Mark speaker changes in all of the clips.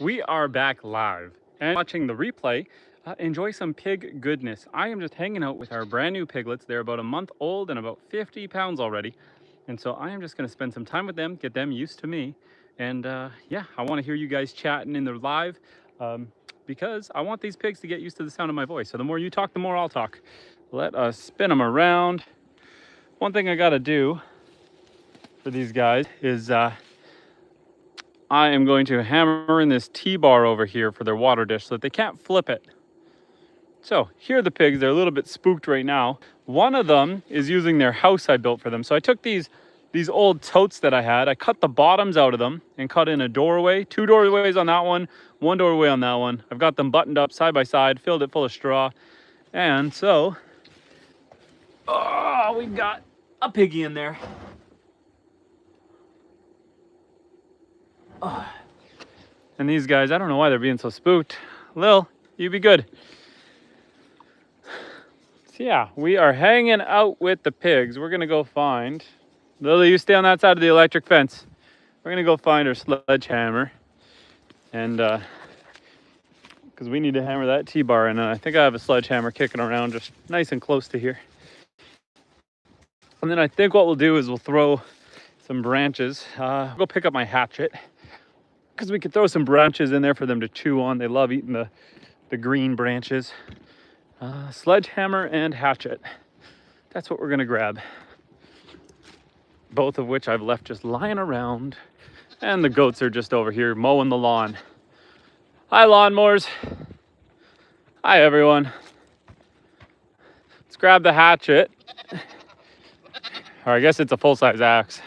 Speaker 1: We are back live and watching the replay. Enjoy some pig goodness. I am just hanging out with our brand new piglets. They're about a month old and about 50 pounds already. And so I am just going to spend some time with them, get them used to me. And yeah, I want to hear you guys chatting in the live because I want these pigs to get used to the sound of my voice. So the more you talk, the more I'll talk. Let us spin them around. One thing I got to do for these guys is I am going to hammer in this T-bar over here for their water dish so that they can't flip it. So here are the pigs. They're a little bit spooked right now. One of them is using their house I built for them. So I took these old totes that I had. I cut the bottoms out of them and cut in a doorway. 2 doorways on that one doorway on that one. I've got them buttoned up side by side, filled it full of straw. And so, oh, we've got a piggy in there. Oh. And these guys, I don't know why they're being so spooked. Lil, you be good. So yeah, we are hanging out with the pigs. We're gonna go find, Lily, you stay on that side of the electric fence. We're gonna go find our sledgehammer. And because we need to hammer that T-bar in. And I think I have a sledgehammer kicking around just nice and close to here. And then I think what we'll do is we'll throw some branches. Go pick up my hatchet, because we could throw some branches in there for them to chew on. They love eating the green branches. Sledgehammer and hatchet. That's what we're gonna grab. Both of which I've left just lying around. And the goats are just over here mowing the lawn. Hi, lawnmowers. Hi, everyone. Let's grab the hatchet. Or I guess it's a full-size axe.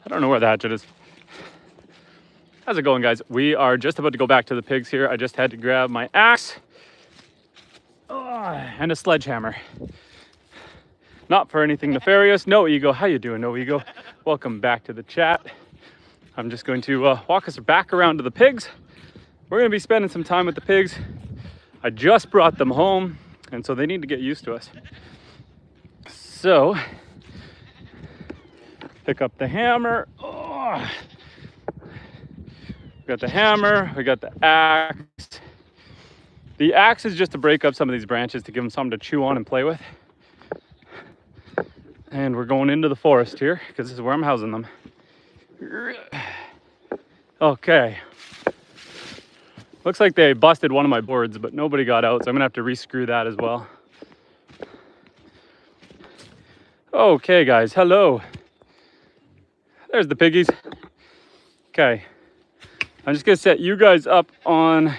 Speaker 1: I don't know where the hatchet is. How's it going, guys? We are just about to go back to the pigs here. I just had to grab my axe and a sledgehammer. Not for anything nefarious. No ego. How you doing, No Ego? Welcome back to the chat. I'm just going to walk us back around to the pigs. We're going to be spending some time with the pigs. I just brought them home, and so they need to get used to us. So, pick up the hammer. Oh. We got the hammer, we got the axe. The axe is just to break up some of these branches to give them something to chew on and play with. And we're going into the forest here because this is where I'm housing them. Okay. Looks like they busted one of my boards, but nobody got out, so I'm gonna have to re-screw that as well. Okay, guys, hello. There's the piggies. Okay. I'm just gonna set you guys up on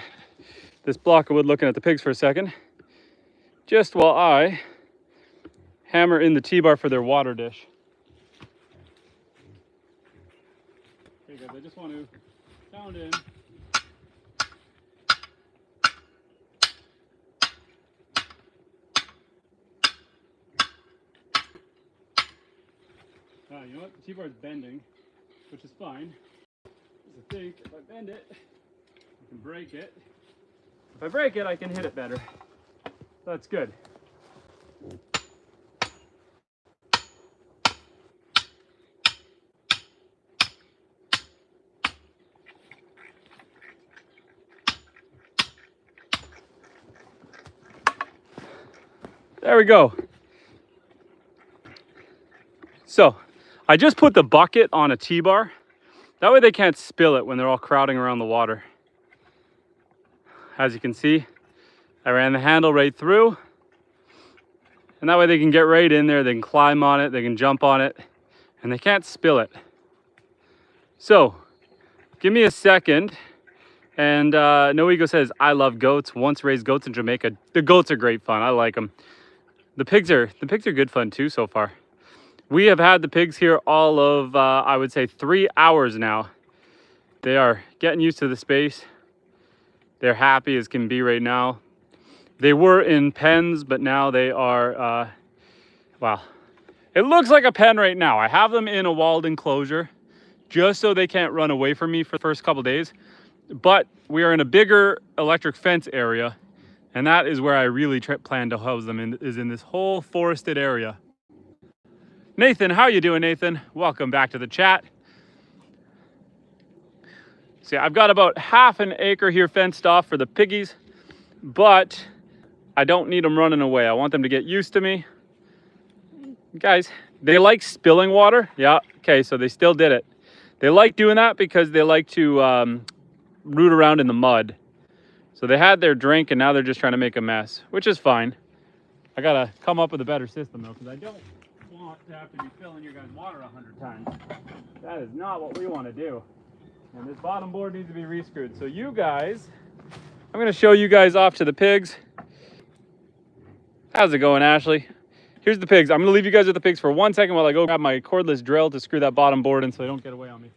Speaker 1: this block of wood looking at the pigs for a second, just while I hammer in the T-bar for their water dish. Okay, guys, I just want to pound in. You know what? The T-bar is bending, which is fine. I think if I bend it, I can break it. If I break it, I can hit it better. That's good. There we go. So, I just put the bucket on a T-bar. That way they can't spill it when they're all crowding around the water. As you can see, I ran the handle right through. And that way they can get right in there, they can climb on it, they can jump on it, and they can't spill it. So, give me a second. And No Ego says, I love goats. Once raised goats in Jamaica. The goats are great fun, I like them. The pigs are good fun too so far. We have had the pigs here all of, I would say 3 hours now. They are getting used to the space. They're happy as can be right now. They were in pens, but now they are, well, it looks like a pen right now. I have them in a walled enclosure just so they can't run away from me for the first couple days. But we are in a bigger electric fence area, and that is where I really plan to house them, is in this whole forested area. Nathan, how you doing, Nathan? Welcome back to the chat. See, I've got about half an acre here fenced off for the piggies, but I don't need them running away. I want them to get used to me. Guys, they like spilling water. Yeah, okay, so they still did it. They like doing that because they like to root around in the mud. So they had their drink and now they're just trying to make a mess, which is fine. I gotta come up with a better system though, because I don't want to have to be filling your guys' water 100 times. That is not what we want to do. And this bottom board needs to be rescrewed. So you guys, I'm gonna show you guys off to the pigs. How's it going, Ashley? Here's the pigs. I'm gonna leave you guys with the pigs for 1 second while I go grab my cordless drill to screw that bottom board in so they don't get away on me.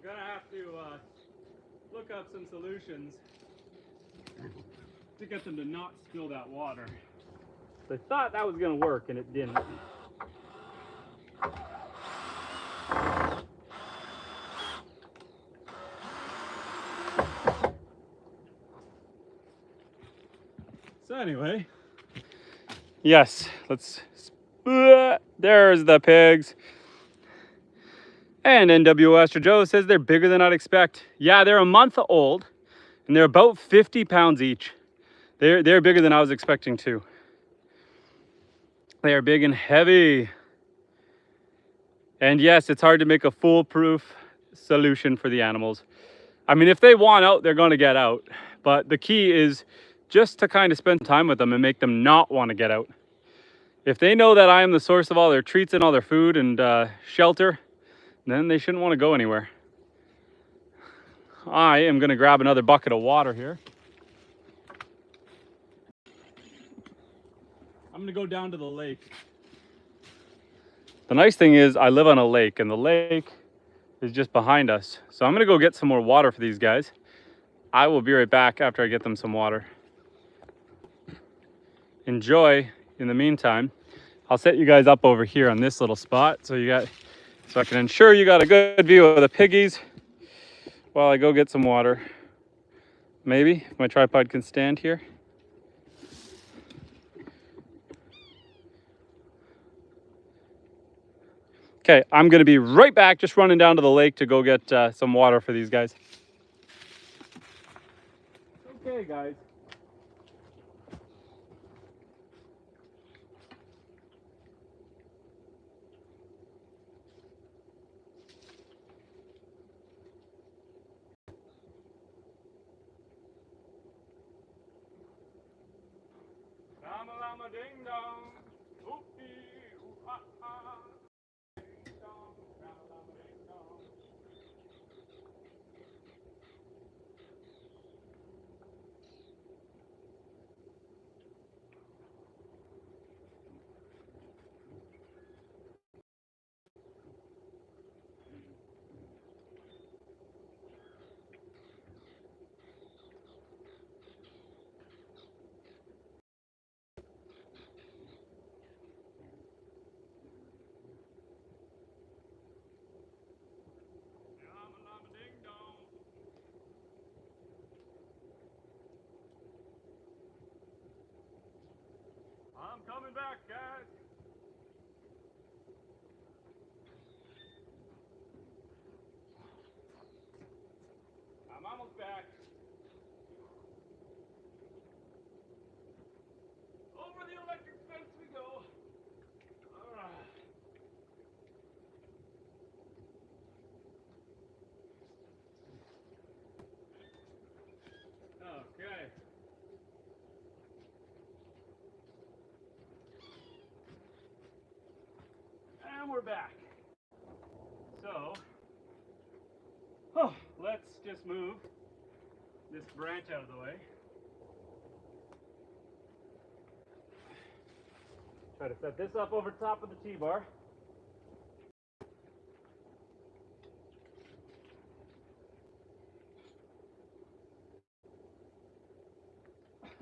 Speaker 1: I'm gonna have to look up some solutions to get them to not spill that water. So I thought that was gonna work and it didn't. So anyway, yes, there's the pigs. And NW Astro Joe says they're bigger than I'd expect. Yeah, they're a month old and they're about 50 pounds each. They're bigger than I was expecting too. They are big and heavy. And yes, it's hard to make a foolproof solution for the animals. I mean, if they want out, they're gonna get out. But the key is just to kind of spend time with them and make them not want to get out. If they know that I am the source of all their treats and all their food and shelter, then they shouldn't want to go anywhere. I am going to grab another bucket of water here. I'm going to go down to the lake. The nice thing is I live on a lake and the lake is just behind us. So I'm going to go get some more water for these guys. I will be right back after I get them some water. Enjoy in the meantime. I'll set you guys up over here on this little spot so I can ensure you got a good view of the piggies while I go get some water. Maybe if my tripod can stand here. Okay, I'm gonna be right back, just running down to the lake to go get some water for these guys. Okay, guys. Llama llama ding dong, oopie ooh ha ha. Ding dong, llama llama ding dong. Llama llama ding dong. I'm coming back, guys. I'm almost back. Over the electric fence we go. All right. Okay. And we're back. So, let's just move this branch out of the way. Try to set this up over top of the T-bar.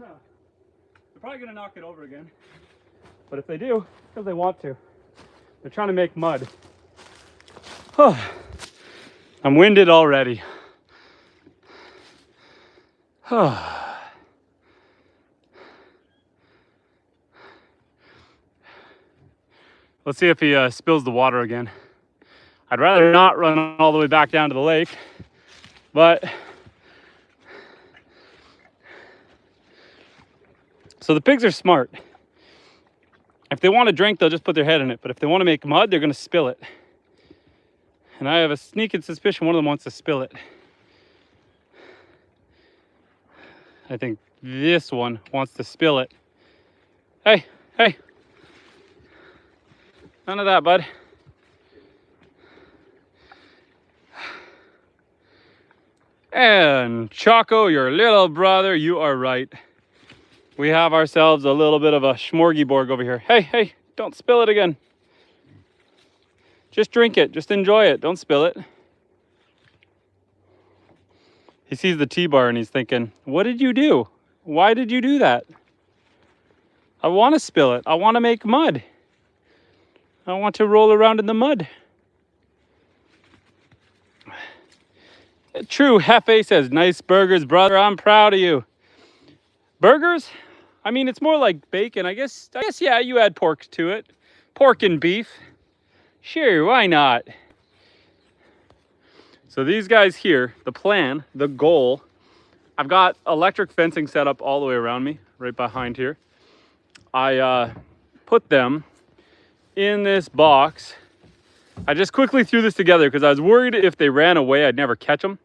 Speaker 1: They're probably gonna knock it over again. But if they do, because they want to. They're trying to make mud. I'm winded already. Let's see if he spills the water again. I'd rather not run all the way back down to the lake, but so the pigs are smart. If they want to drink, they'll just put their head in it. But if they want to make mud, they're going to spill it. And I have a sneaking suspicion one of them wants to spill it. I think this one wants to spill it. Hey, hey. None of that, bud. And Choco, your little brother, you are right. We have ourselves a little bit of a smorgasbord over here. Hey, hey, don't spill it again. Just drink it, just enjoy it, don't spill it. He sees the T-bar and he's thinking, what did you do? Why did you do that? I want to spill it, I want to make mud. I want to roll around in the mud. True Hefe says, nice burgers, brother, I'm proud of you. Burgers? I mean, it's more like bacon. I guess, yeah, you add pork to it. Pork and beef. Sure, why not? So these guys here, the plan, the goal, I've got electric fencing set up all the way around me, right behind here. I put them in this box. I just quickly threw this together because I was worried if they ran away, I'd never catch them.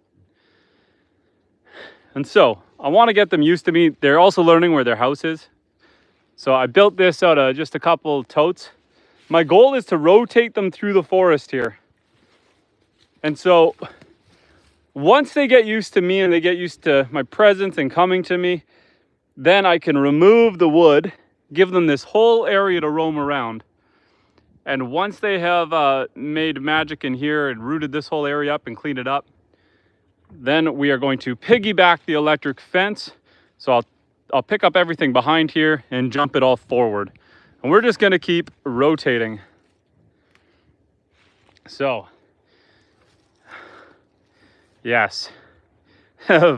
Speaker 1: And so I want to get them used to me. They're also learning where their house is. So I built this out of just a couple totes. My goal is to rotate them through the forest here. And so once they get used to me and they get used to my presence and coming to me, then I can remove the wood, give them this whole area to roam around. And once they have made magic in here and rooted this whole area up and cleaned it up, then we are going to piggyback the electric fence. So I'll pick up everything behind here and jump it all forward. And we're just gonna keep rotating. So, yes,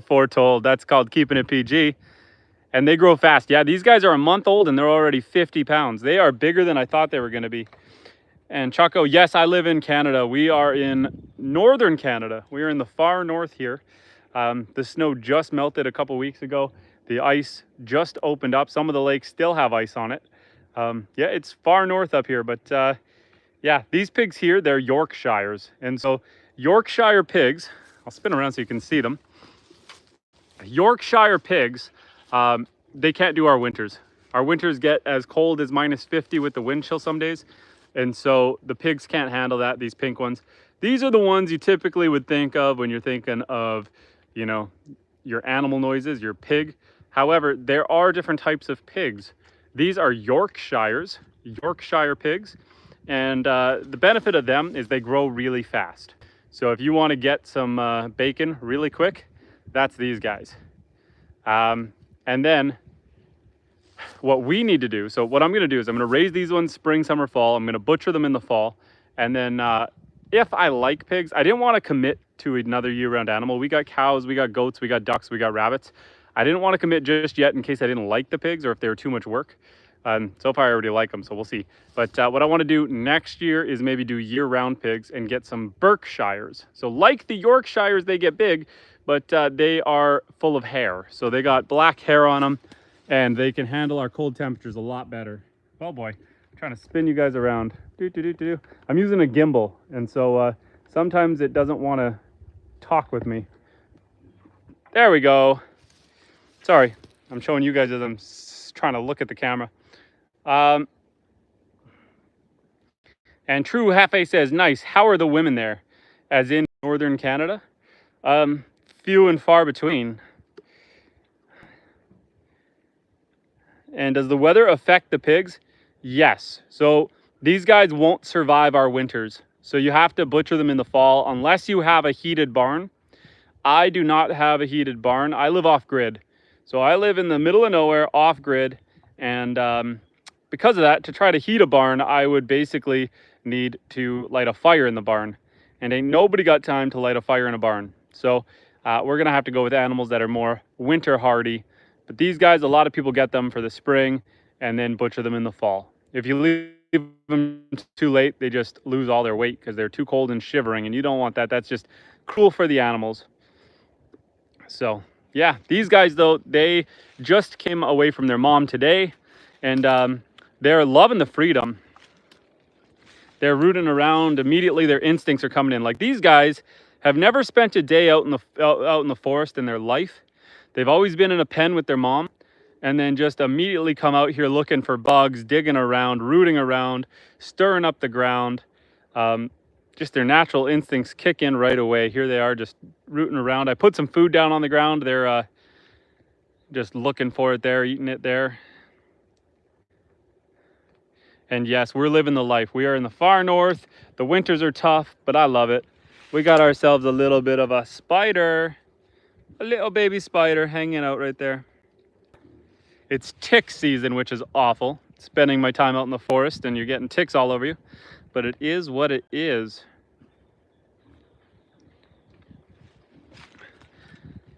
Speaker 1: foretold, that's called keeping it PG. And they grow fast. Yeah, these guys are a month old and they're already 50 pounds. They are bigger than I thought they were gonna be. And Choco, yes, I live in Canada. We are in northern Canada. We are in the far north here. The snow just melted a couple weeks ago. The ice just opened up. Some of the lakes still have ice on it. Yeah, it's far north up here, but yeah, these pigs here, they're Yorkshires. And so Yorkshire pigs, I'll spin around so you can see them. Yorkshire pigs, they can't do our winters. Our winters get as cold as -50 with the wind chill some days. And so the pigs can't handle that, these pink ones. These are the ones you typically would think of when you're thinking of, you know, your animal noises, your pig. However, there are different types of pigs. These are Yorkshires, Yorkshire pigs. And the benefit of them is they grow really fast. So if you want to get some bacon really quick, that's these guys. And then what we need to do, so what I'm going to do is I'm going to raise these ones spring, summer, fall. I'm going to butcher them in the fall. And then if I like pigs, I didn't want to commit to another year-round animal. We got cows, we got goats, we got ducks, we got rabbits. I didn't want to commit just yet in case I didn't like the pigs or if they were too much work. So far I already like them, so we'll see. But what I want to do next year is maybe do year-round pigs and get some Berkshires. So like the Yorkshires, they get big, but they are full of hair. So they got black hair on them and they can handle our cold temperatures a lot better. Oh boy, I'm trying to spin you guys around. I'm using a gimbal, and so sometimes it doesn't want to talk with me. There we go. Sorry, I'm showing you guys as I'm trying to look at the camera. And True Hefe says, nice, how are the women there? As in northern Canada? Few and far between. And does the weather affect the pigs? Yes. So these guys won't survive our winters. So you have to butcher them in the fall unless you have a heated barn. I do not have a heated barn. I live off grid. So I live in the middle of nowhere, off grid, and because of that, to try to heat a barn, I would basically need to light a fire in the barn, and ain't nobody got time to light a fire in a barn. So we're gonna have to go with animals that are more winter hardy. But these guys, a lot of people get them for the spring and then butcher them in the fall. If you leave them too late, they just lose all their weight because they're too cold and shivering, and you don't want that. That's just cruel for the animals. So yeah, these guys though, they just came away from their mom today, and they're loving the freedom. They're rooting around immediately. Their instincts are coming in. Like, these guys have never spent a day out in the forest in their life. They've always been in a pen with their mom, and then just immediately come out here looking for bugs, digging around, rooting around, stirring up the ground. Just their natural instincts kick in right away. Here they are just rooting around. I put some food down on the ground. They're just looking for it there, eating it there. And yes, we're living the life. We are in the far north. The winters are tough, but I love it. We got ourselves a little bit of a spider, a little baby spider hanging out right there. It's tick season, which is awful. Spending my time out in the forest and you're getting ticks all over you, but it is what it is.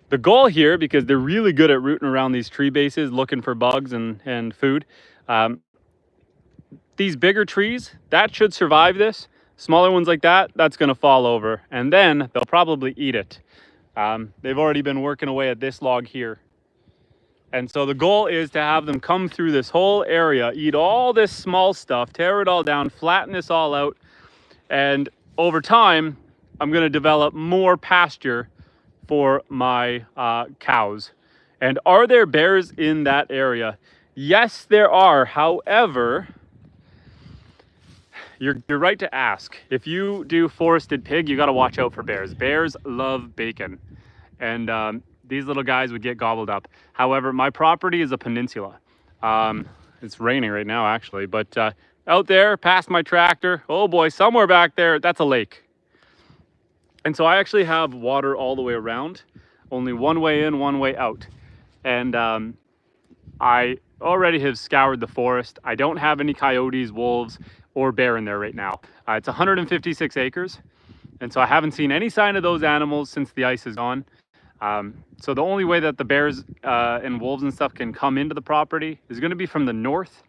Speaker 1: The goal here, because they're really good at rooting around these tree bases, looking for bugs and food. These bigger trees, that should survive this. Smaller ones like that, that's gonna fall over, and then they'll probably eat it. They've already been working away at this log here. And so the goal is to have them come through this whole area, eat all this small stuff, tear it all down, flatten this all out. And over time, I'm gonna develop more pasture for my cows. And are there bears in that area? Yes, there are. However, you're right to ask. If you do forested pig, you got to watch out for bears. Bears love bacon, and these little guys would get gobbled up. However, my property is a peninsula. It's raining right now, actually, but out there past my tractor, oh boy, somewhere back there, that's a lake. And so I actually have water all the way around, only one way in, one way out. And I already have scoured the forest. I don't have any coyotes, wolves, or bear in there right now. It's 156 acres, and so I haven't seen any sign of those animals since the ice is gone. So the only way that the bears and wolves and stuff can come into the property is going to be from the north,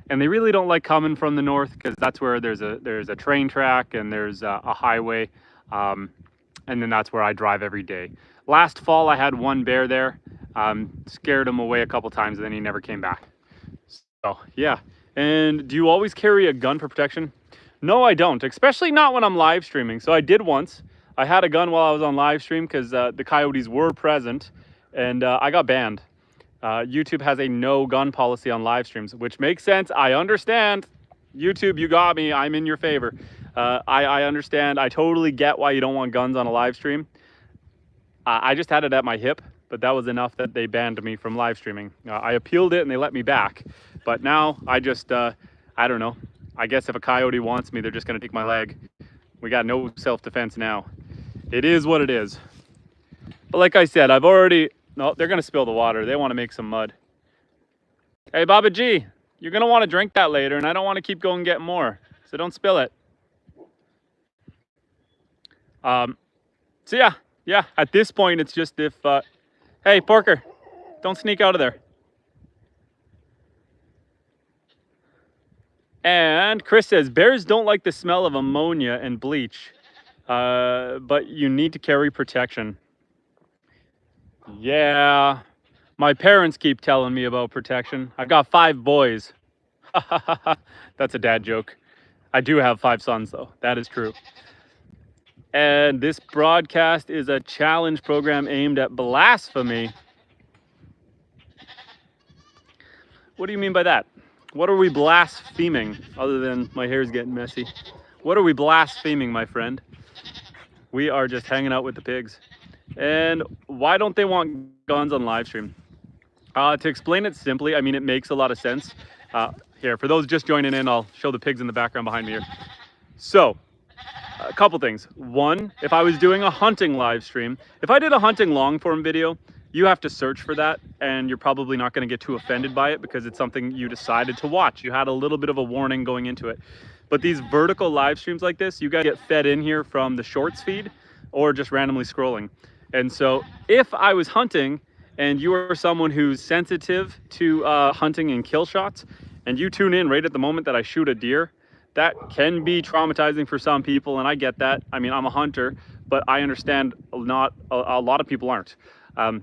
Speaker 1: and they really don't like coming from the north because that's where there's a train track and there's a highway, and then that's where I drive every day. Last fall I had one bear there, scared him away a couple times, and then he never came back. So yeah. And do you always carry a gun for protection? No, I don't, especially not when I'm live streaming. So I did once. I had a gun while I was on live stream because the coyotes were present, and I got banned. YouTube has a no gun policy on live streams, which makes sense. I understand. YouTube, you got me. I'm in your favor. I understand. I totally get why you don't want guns on a live stream. I just had it at my hip, but that was enough that they banned me from live streaming. I appealed it and they let me back. But now I just, I don't know. I guess if a coyote wants me, they're just gonna take my leg. We got no self-defense now. It is what it is. But like I said, I've already, no, they're gonna spill the water. They wanna make some mud. Hey, Baba G, you're gonna wanna drink that later, and I don't wanna keep going and get more. So don't spill it. So yeah, at this point, it's just if, hey, Porker, don't sneak out of there. And Chris says, bears don't like the smell of ammonia and bleach, but you need to carry protection. Yeah, my parents keep telling me about protection. I've got 5 boys. That's a dad joke. I do have 5 sons, though. That is true. And this broadcast is a challenge program aimed at blasphemy. What do you mean by that? What are we blaspheming, other than my hair's getting messy? What are we blaspheming, my friend? We are just hanging out with the pigs. And why don't they want guns on live stream? To explain it simply, I mean, it makes a lot of sense. Here, for those just joining in, I'll show the pigs in the background behind me here. So, a couple things. One, if I was doing a hunting live stream, if I did a hunting long form video, you have to search for that, and you're probably not going to get too offended by it because it's something you decided to watch. You had a little bit of a warning going into it. But these vertical live streams like this, you guys get fed in here from the shorts feed or just randomly scrolling. And so if I was hunting and you are someone who's sensitive to hunting and kill shots, and you tune in right at the moment that I shoot a deer, that can be traumatizing for some people, and I get that. I mean, I'm a hunter, but I understand not a lot of people aren't.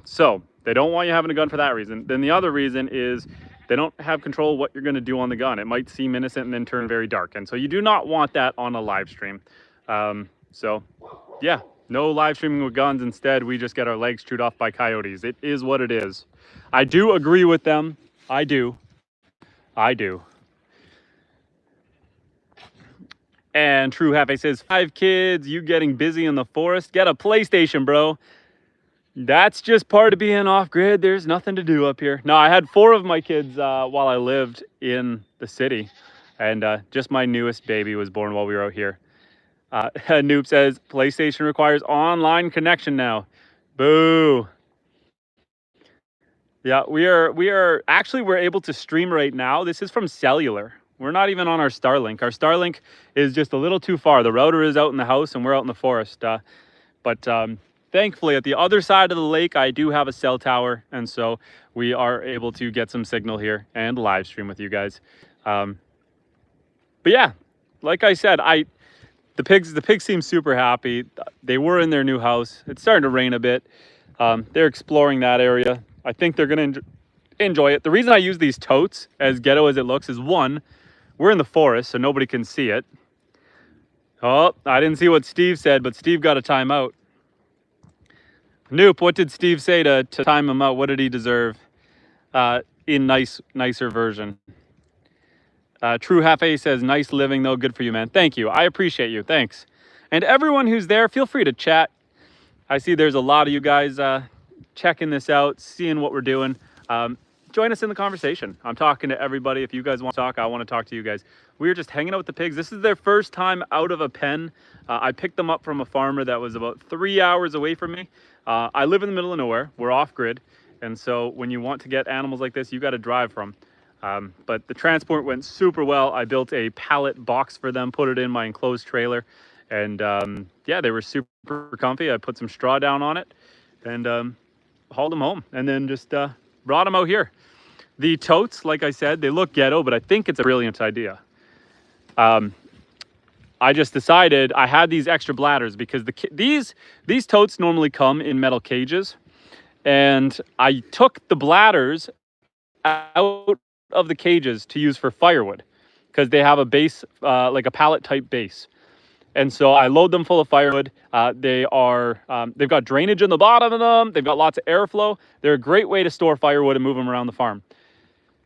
Speaker 1: So they don't want you having a gun for that reason. Then the other reason is they don't have control of what you're going to do on the gun. It might seem innocent and then turn very dark, and so you do not want that on a live stream. So yeah, no live streaming with guns. Instead, we just get our legs chewed off by coyotes. It is what it is. I do agree with them. I do. And True Happy says, 5 kids, you getting busy in the forest? Get a PlayStation, bro. That's just part of being off-grid. There's nothing to do up here. No, I had 4 of my kids while I lived in the city. And just my newest baby was born while we were out here. Noob says, PlayStation requires online connection now. Boo. Yeah, we're able to stream right now. This is from cellular. We're not even on our Starlink. Our Starlink is just a little too far. The router is out in the house and we're out in the forest. But thankfully, at the other side of the lake, I do have a cell tower. And so we are able to get some signal here and live stream with you guys. But yeah, like I said, the pigs seem super happy. They were in their new house. It's starting to rain a bit. They're exploring that area. I think they're going to enjoy it. The reason I use these totes, as ghetto as it looks, is one, we're in the forest, so nobody can see it. Oh, I didn't see what Steve said, but Steve got a timeout. Nope, what did Steve say to time him out? What did he deserve in nicer version? True Hafe says, nice living though, good for you, man. Thank you, I appreciate you, thanks. And everyone who's there, feel free to chat. I see there's a lot of you guys checking this out, seeing what we're doing. Join us in the conversation. I'm talking to everybody. If you guys want to talk, I want to talk to you guys. We're just hanging out with the pigs. This is their first time out of a pen. I picked them up from a farmer that was about 3 hours away from me. I live in the middle of nowhere. We're off grid. And so when you want to get animals like this, you got to drive from. But the transport went super well. I built a pallet box for them, put it in my enclosed trailer. And yeah, they were super comfy. I put some straw down on it and hauled them home, and then just brought them out here. The totes, like I said, they look ghetto, but I think it's a brilliant idea. I just decided I had these extra bladders because these totes normally come in metal cages, and I took the bladders out of the cages to use for firewood because they have a base, like a pallet type base. And so I load them full of firewood. They've got drainage in the bottom of them. They've got lots of airflow. They're a great way to store firewood and move them around the farm.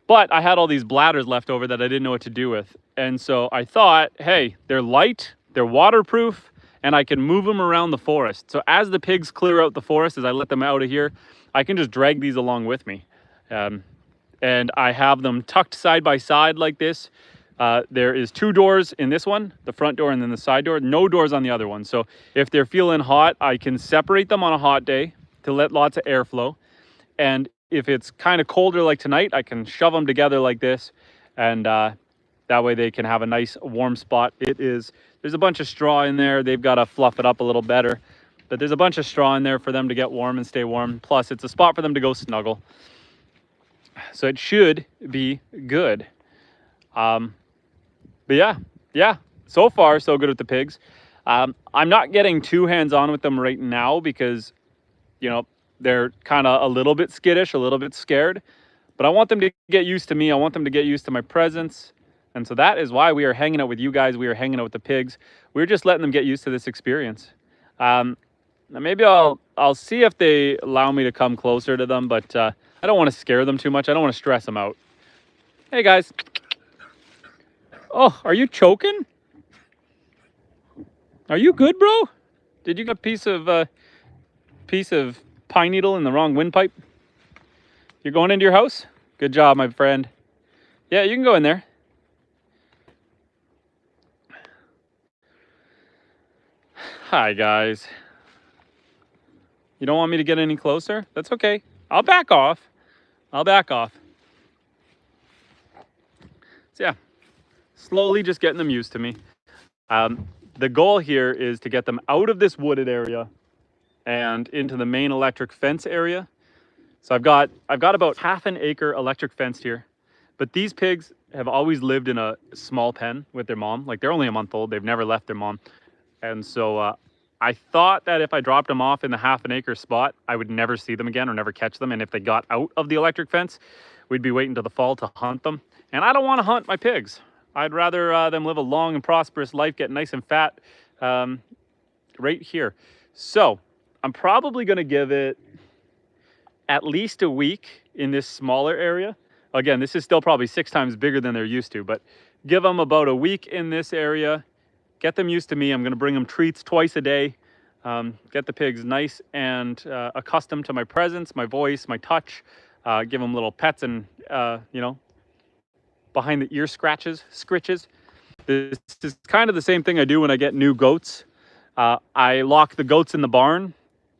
Speaker 1: But I had all these bladders left over that I didn't know what to do with. And so I thought, hey, they're light, they're waterproof, and I can move them around the forest. So as the pigs clear out the forest, as I let them out of here, I can just drag these along with me. And I have them tucked side by side like this. There is 2 doors in this one, the front door and then the side door, no doors on the other one. So if they're feeling hot, I can separate them on a hot day to let lots of airflow. And if it's kind of colder like tonight, I can shove them together like this, and that way they can have a nice warm spot. There's a bunch of straw in there. They've got to fluff it up a little better, but there's a bunch of straw in there for them to get warm and stay warm. Plus it's a spot for them to go snuggle. So it should be good. But yeah, so far so good with the pigs. I'm not getting too hands-on with them right now because, you know, they're kind of a little bit skittish, a little bit scared, but I want them to get used to me. I want them to get used to my presence. And so that is why we are hanging out with you guys. We are hanging out with the pigs. We're just letting them get used to this experience. Maybe I'll see if they allow me to come closer to them, but I don't want to scare them too much. I don't want to stress them out. Hey guys. Oh, are you choking? Are you good, bro? Did you get a piece of pine needle in the wrong windpipe? You're going into your house? Good job, my friend. Yeah, you can go in there. Hi, guys. You don't want me to get any closer? That's okay. I'll back off. I'll back off. So yeah, slowly just getting them used to me. The goal here is to get them out of this wooded area and into the main electric fence area. So I've got about half an acre electric fenced here, but these pigs have always lived in a small pen with their mom. Like, they're only a month old. They've never left their mom. And so I thought that if I dropped them off in the half an acre spot, I would never see them again or never catch them. And if they got out of the electric fence, we'd be waiting till the fall to hunt them. And I don't want to hunt my pigs. I'd rather them live a long and prosperous life, get nice and fat right here. So I'm probably going to give it at least a week in this smaller area. Again, this is still probably 6 times bigger than they're used to, but give them about a week in this area. Get them used to me. I'm going to bring them treats twice a day. Get the pigs nice and accustomed to my presence, my voice, my touch. Give them little pets and, you know, behind the ear scritches. This is kind of the same thing I do when I get new goats. I lock the goats in the barn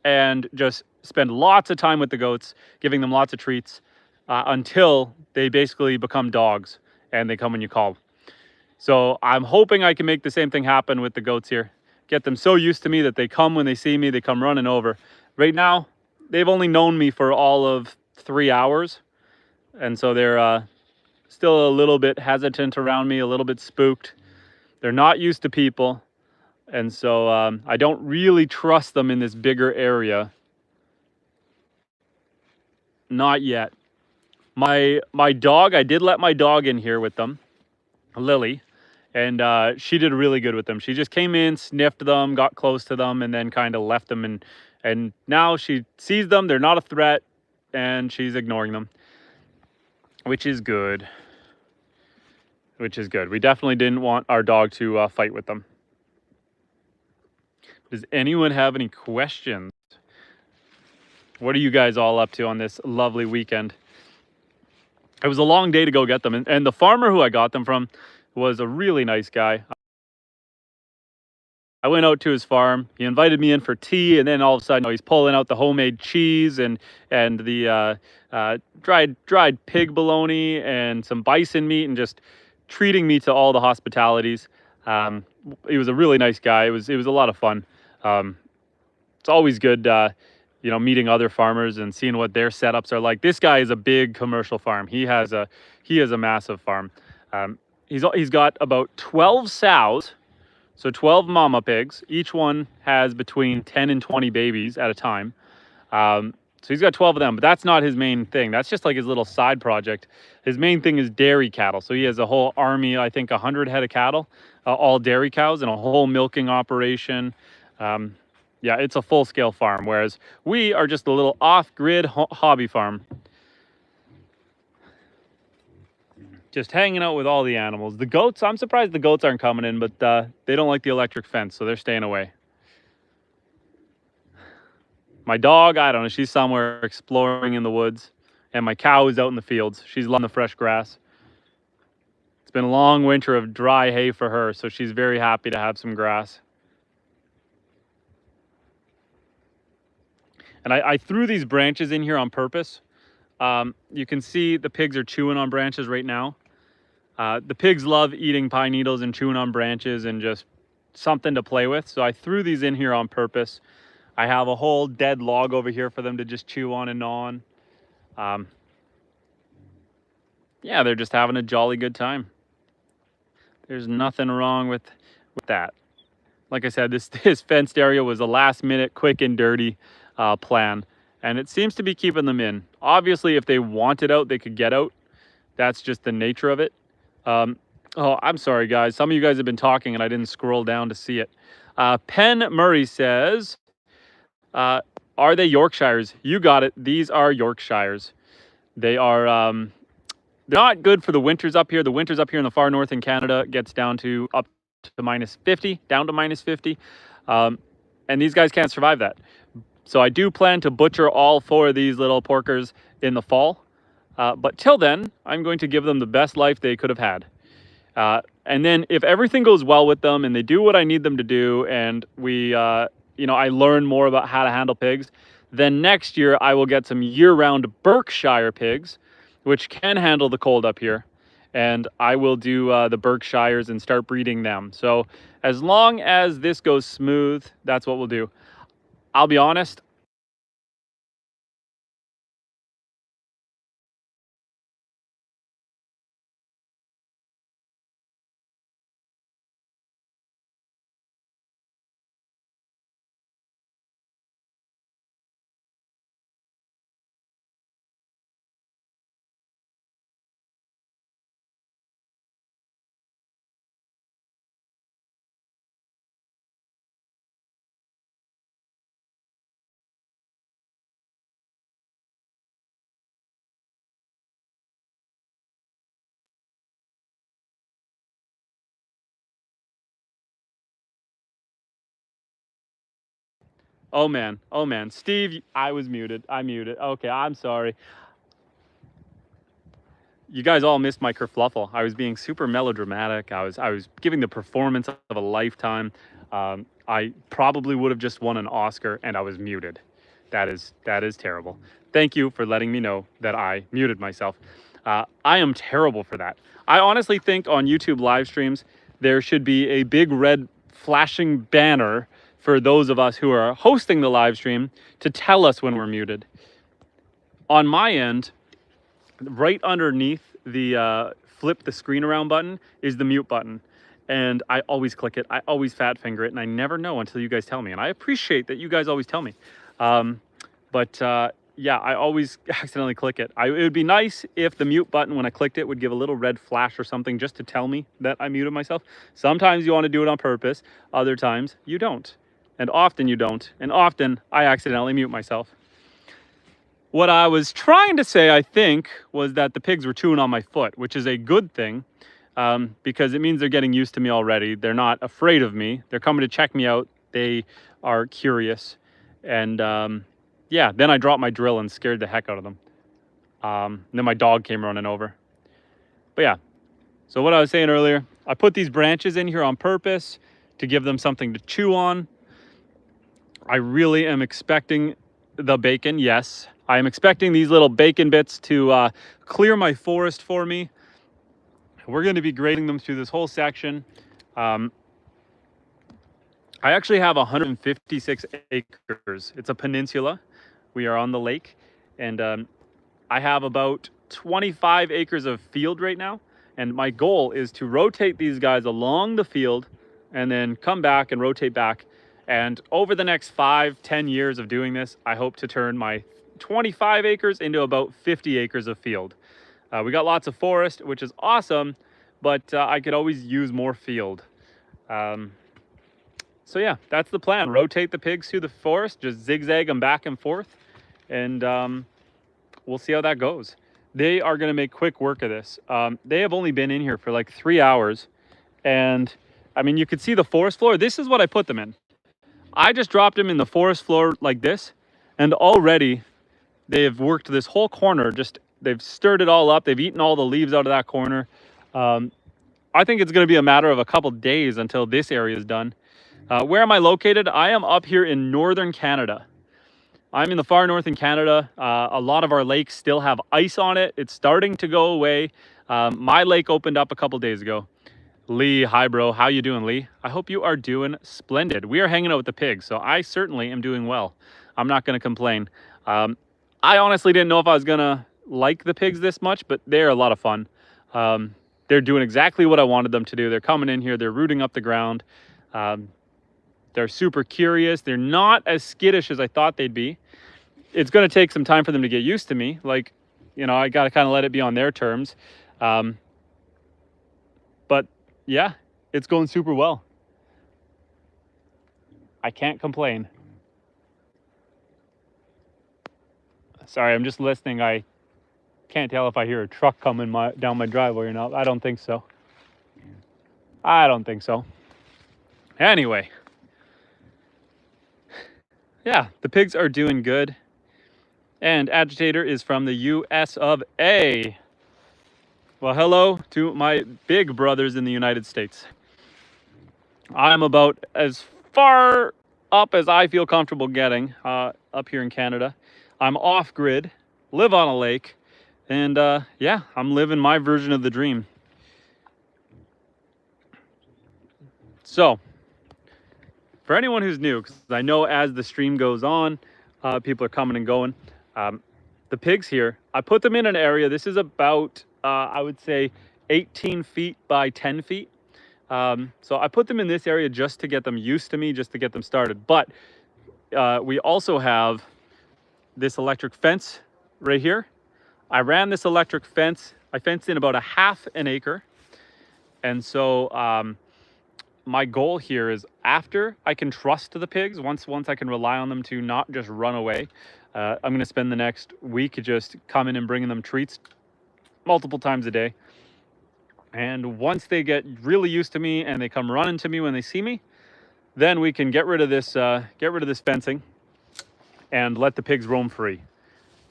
Speaker 1: and just spend lots of time with the goats, giving them lots of treats until they basically become dogs and they come when you call. So I'm hoping I can make the same thing happen with the goats here. Get them so used to me that they come when they see me, they come running over. Right now, they've only known me for all of 3 hours. And so they're still a little bit hesitant around me, a little bit spooked. They're not used to people. And so I don't really trust them in this bigger area. Not yet. My dog, I did let my dog in here with them, Lily, and she did really good with them. She just came in, sniffed them, got close to them, and then kind of left them. And now she sees them, they're not a threat, and she's ignoring them, which is good. Which is good. We definitely didn't want our dog to fight with them. Does anyone have any questions? What are you guys all up to on this lovely weekend? It was a long day to go get them. And the farmer who I got them from was a really nice guy. I went out to his farm. He invited me in for tea, and then all of a sudden, he's pulling out the homemade cheese and the dried pig bologna and some bison meat, and just treating me to all the hospitalities. He was a really nice guy. It was a lot of fun. It's always good, you know, meeting other farmers and seeing what their setups are like. This guy is a big commercial farm. He has a massive farm. He's got about 12 sows, so 12 mama pigs. Each one has between 10 and 20 babies at a time. So he's got 12 of them, but that's not his main thing. That's just like his little side project. His main thing is dairy cattle. So he has a whole army, I think 100 head of cattle, all dairy cows, and a whole milking operation. Yeah, it's a full-scale farm, whereas we are just a little off-grid hobby farm. Just hanging out with all the animals. The goats, I'm surprised the goats aren't coming in, but they don't like the electric fence, so they're staying away. My dog, I don't know, she's somewhere exploring in the woods. And my cow is out in the fields. She's loving the fresh grass. It's been a long winter of dry hay for her, so she's very happy to have some grass. And I threw these branches in here on purpose. You can see the pigs are chewing on branches right now. The pigs love eating pine needles and chewing on branches and just something to play with. So I threw these in here on purpose. I have a whole dead log over here for them to just chew on and on. Yeah, they're just having a jolly good time. There's nothing wrong with that. Like I said, this fenced area was a last minute, quick and dirty plan. And it seems to be keeping them in. Obviously, if they wanted out, they could get out. That's just the nature of it. Oh, I'm sorry, guys. Some of you guys have been talking and I didn't scroll down to see it. Penn Murray says, are they Yorkshires? You got it. These are Yorkshires. They are they're not good for the winters up here. The winters up here in the far north in Canada gets down to up to -50, down to -50. And these guys can't survive that. So I do plan to butcher all 4 of these little porkers in the fall. But till then, I'm going to give them the best life they could have had. And then if everything goes well with them and they do what I need them to do, and we, you know, I learn more about how to handle pigs, Then next year, I will get some year-round Berkshire pigs, which can handle the cold up here. And I will do the Berkshires and start breeding them. So as long as this goes smooth, that's what we'll do. I'll be honest. Oh man, Steve, I was muted. I muted. Okay, I'm sorry. You guys all missed my kerfluffle. I was being super melodramatic. I was giving the performance of a lifetime. I probably would have just won an Oscar, and I was muted. That is terrible. Thank you for letting me know that I muted myself. I am terrible for that. I honestly think on YouTube live streams there should be a big red flashing banner for those of us who are hosting the live stream to tell us when we're muted. On my end, right underneath the flip the screen around button is the mute button. And I always click it. I always fat finger it, and I never know until you guys tell me. And I appreciate that you guys always tell me. Yeah, I always accidentally click it. It would be nice if the mute button, when I clicked it, would give a little red flash or something just to tell me that I muted myself. Sometimes you want to do it on purpose. Other times you don't. And often you don't. And often I accidentally mute myself. What I was trying to say, I think, was that the pigs were chewing on my foot, which is a good thing because it means they're getting used to me already. They're not afraid of me. They're coming to check me out. They are curious. And yeah, then I dropped my drill and scared the heck out of them. Then my dog came running over. But yeah, so what I was saying earlier, I put these branches in here on purpose to give them something to chew on. I really am expecting the bacon, yes. I am expecting these little bacon bits to clear my forest for me. We're going to be grading them through this whole section. I actually have 156 acres. It's a peninsula. We are on the lake. And I have about 25 acres of field right now. And my goal is to rotate these guys along the field and then come back and rotate back. And over the next 5-10 years of doing this, I hope to turn my 25 acres into about 50 acres of field. We got lots of forest, which is awesome, but I could always use more field. So yeah, that's the plan. Rotate the pigs through the forest, just zigzag them back and forth, and we'll see how that goes. They are going to make quick work of this. They have only been in here for like 3 hours, and I mean, you could see the forest floor. This is what I put them in. I just dropped them in the forest floor like this, and already they have worked this whole corner. They've stirred it all up. They've eaten all the leaves out of that corner. I think it's going to be a matter of a couple days until this area is done. Where am I located? I am up here in northern Canada. I'm in the far north in Canada. A lot of our lakes still have ice on it. It's starting to go away. My lake opened up a couple days ago. Lee, hi bro, how you doing, Lee? I hope you are doing splendid. We are hanging out with the pigs, so I certainly am doing well. I'm not going to complain. I honestly didn't know if I was going to like the pigs this much, but they're a lot of fun. They're doing exactly what I wanted them to do. They're coming in here, they're rooting up the ground. They're super curious. They're not as skittish as I thought they'd be. It's going to take some time for them to get used to me. Like, you know, I got to kind of let it be on their terms. But yeah, it's going super well. I can't complain. Sorry, I'm just listening. I can't tell if I hear a truck coming down my driveway or not. I don't think so. I don't think so. Anyway. Yeah, the pigs are doing good. And Agitator is from the US of A. Well, hello to my big brothers in the United States. I'm about as far up as I feel comfortable getting up here in Canada. I'm off grid, live on a lake, and yeah, I'm living my version of the dream. So, for anyone who's new, because I know as the stream goes on, people are coming and going. The pigs here, I put them in an area. This is about, I would say, 18 feet by 10 feet. So I put them in this area just to get them used to me, just to get them started. But we also have this electric fence right here. I ran this electric fence. I fenced in about a half an acre. And so my goal here is after I can trust the pigs, once I can rely on them to not just run away, I'm going to spend the next week just coming and bringing them treats multiple times a day. And once they get really used to me and they come running to me when they see me, then we can get rid of this fencing and let the pigs roam free.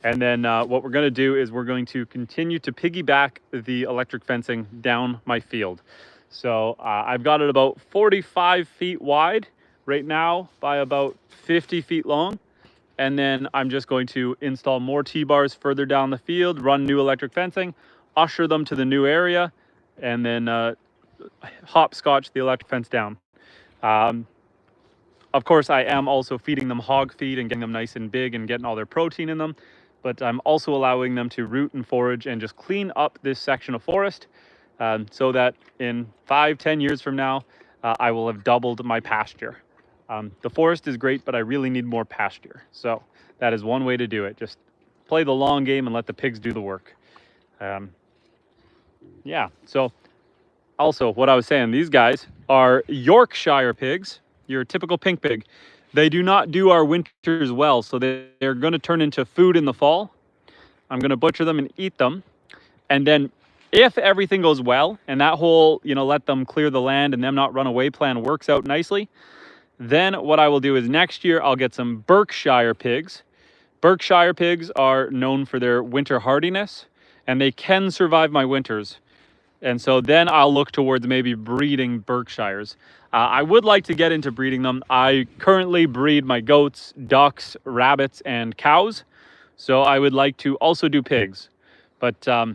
Speaker 1: And then what we're going to do is we're going to continue to piggyback the electric fencing down my field. So I've got it about 45 feet wide right now by about 50 feet long. And then I'm just going to install more T-bars further down the field, run new electric fencing, usher them to the new area, and then hopscotch the electric fence down. Of course, I am also feeding them hog feed and getting them nice and big and getting all their protein in them. But I'm also allowing them to root and forage and just clean up this section of forest so that in 5-10 years from now, I will have doubled my pasture. The forest is great, but I really need more pasture. So that is one way to do it. Just play the long game and let the pigs do the work. Yeah, so also what I was saying, these guys are Yorkshire pigs, your typical pink pig. They do not do our winters well, so they're going to turn into food in the fall. I'm going to butcher them and eat them. And then if everything goes well and that whole, let them clear the land and them not run away plan works out nicely, then what I will do is next year I'll get some Berkshire pigs. Berkshire pigs are known for their winter hardiness, and they can survive my winters. And so then I'll look towards maybe breeding Berkshires. I would like to get into breeding them. I currently breed my goats, ducks, rabbits, and cows. So I would like to also do pigs. But I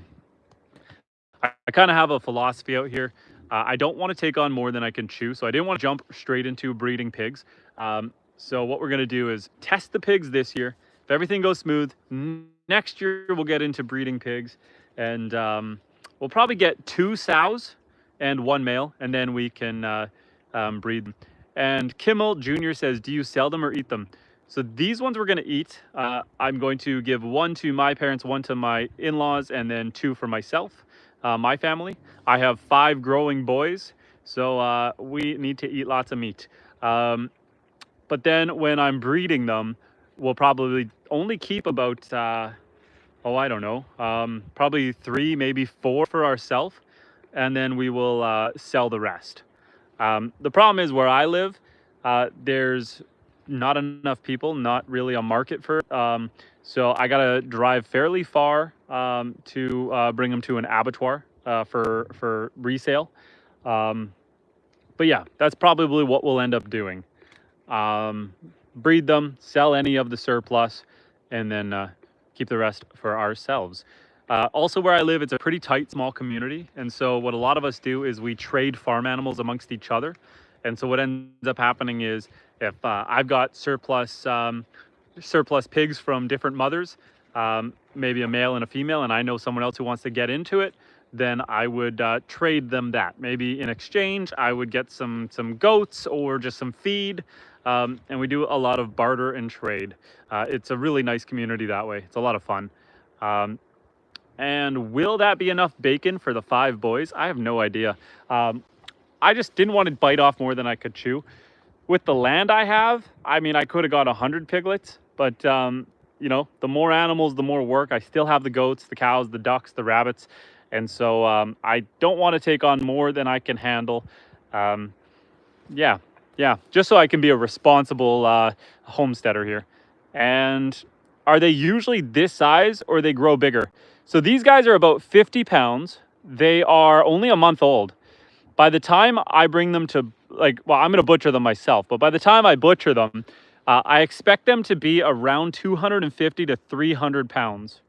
Speaker 1: kind of have a philosophy out here. I don't want to take on more than I can chew. So I didn't want to jump straight into breeding pigs. So what we're going to do is test the pigs this year. If everything goes smooth, next year we'll get into breeding pigs. And we'll probably get 2 sows and 1 male, and then we can breed them. And Kimmel Jr. says, do you sell them or eat them? So these ones we're going to eat. I'm going to give 1 to my parents, 1 to my in-laws, and then 2 for myself, my family. I have 5 growing boys, so we need to eat lots of meat. But then when I'm breeding them, we'll probably only keep about I don't know, probably 3, maybe 4 for ourselves, and then we will sell the rest. The problem is where I live, there's not enough people, not really a market for it. So I gotta drive fairly far to bring them to an abattoir for resale. But yeah, that's probably what we'll end up doing. Breed them, sell any of the surplus, and then keep the rest for ourselves. Also where I live, it's a pretty tight, small community. And so what a lot of us do is we trade farm animals amongst each other. And so what ends up happening is if I've got surplus pigs from different mothers, maybe a male and a female, and I know someone else who wants to get into it, then I would trade them that. Maybe in exchange, I would get some goats or just some feed. And we do a lot of barter and trade. It's a really nice community that way. It's a lot of fun. And will that be enough bacon for the 5 boys? I have no idea. I just didn't want to bite off more than I could chew. With the land I have, I mean, I could have got 100 piglets, but the more animals, the more work. I still have the goats, the cows, the ducks, the rabbits. And so I don't want to take on more than I can handle. Yeah, just so I can be a responsible homesteader here. And are they usually this size or they grow bigger? So these guys are about 50 pounds. They are only a month old. By the time I bring them to like, well, I'm going to butcher them myself, but by the time I butcher them, I expect them to be around 250 to 300 pounds.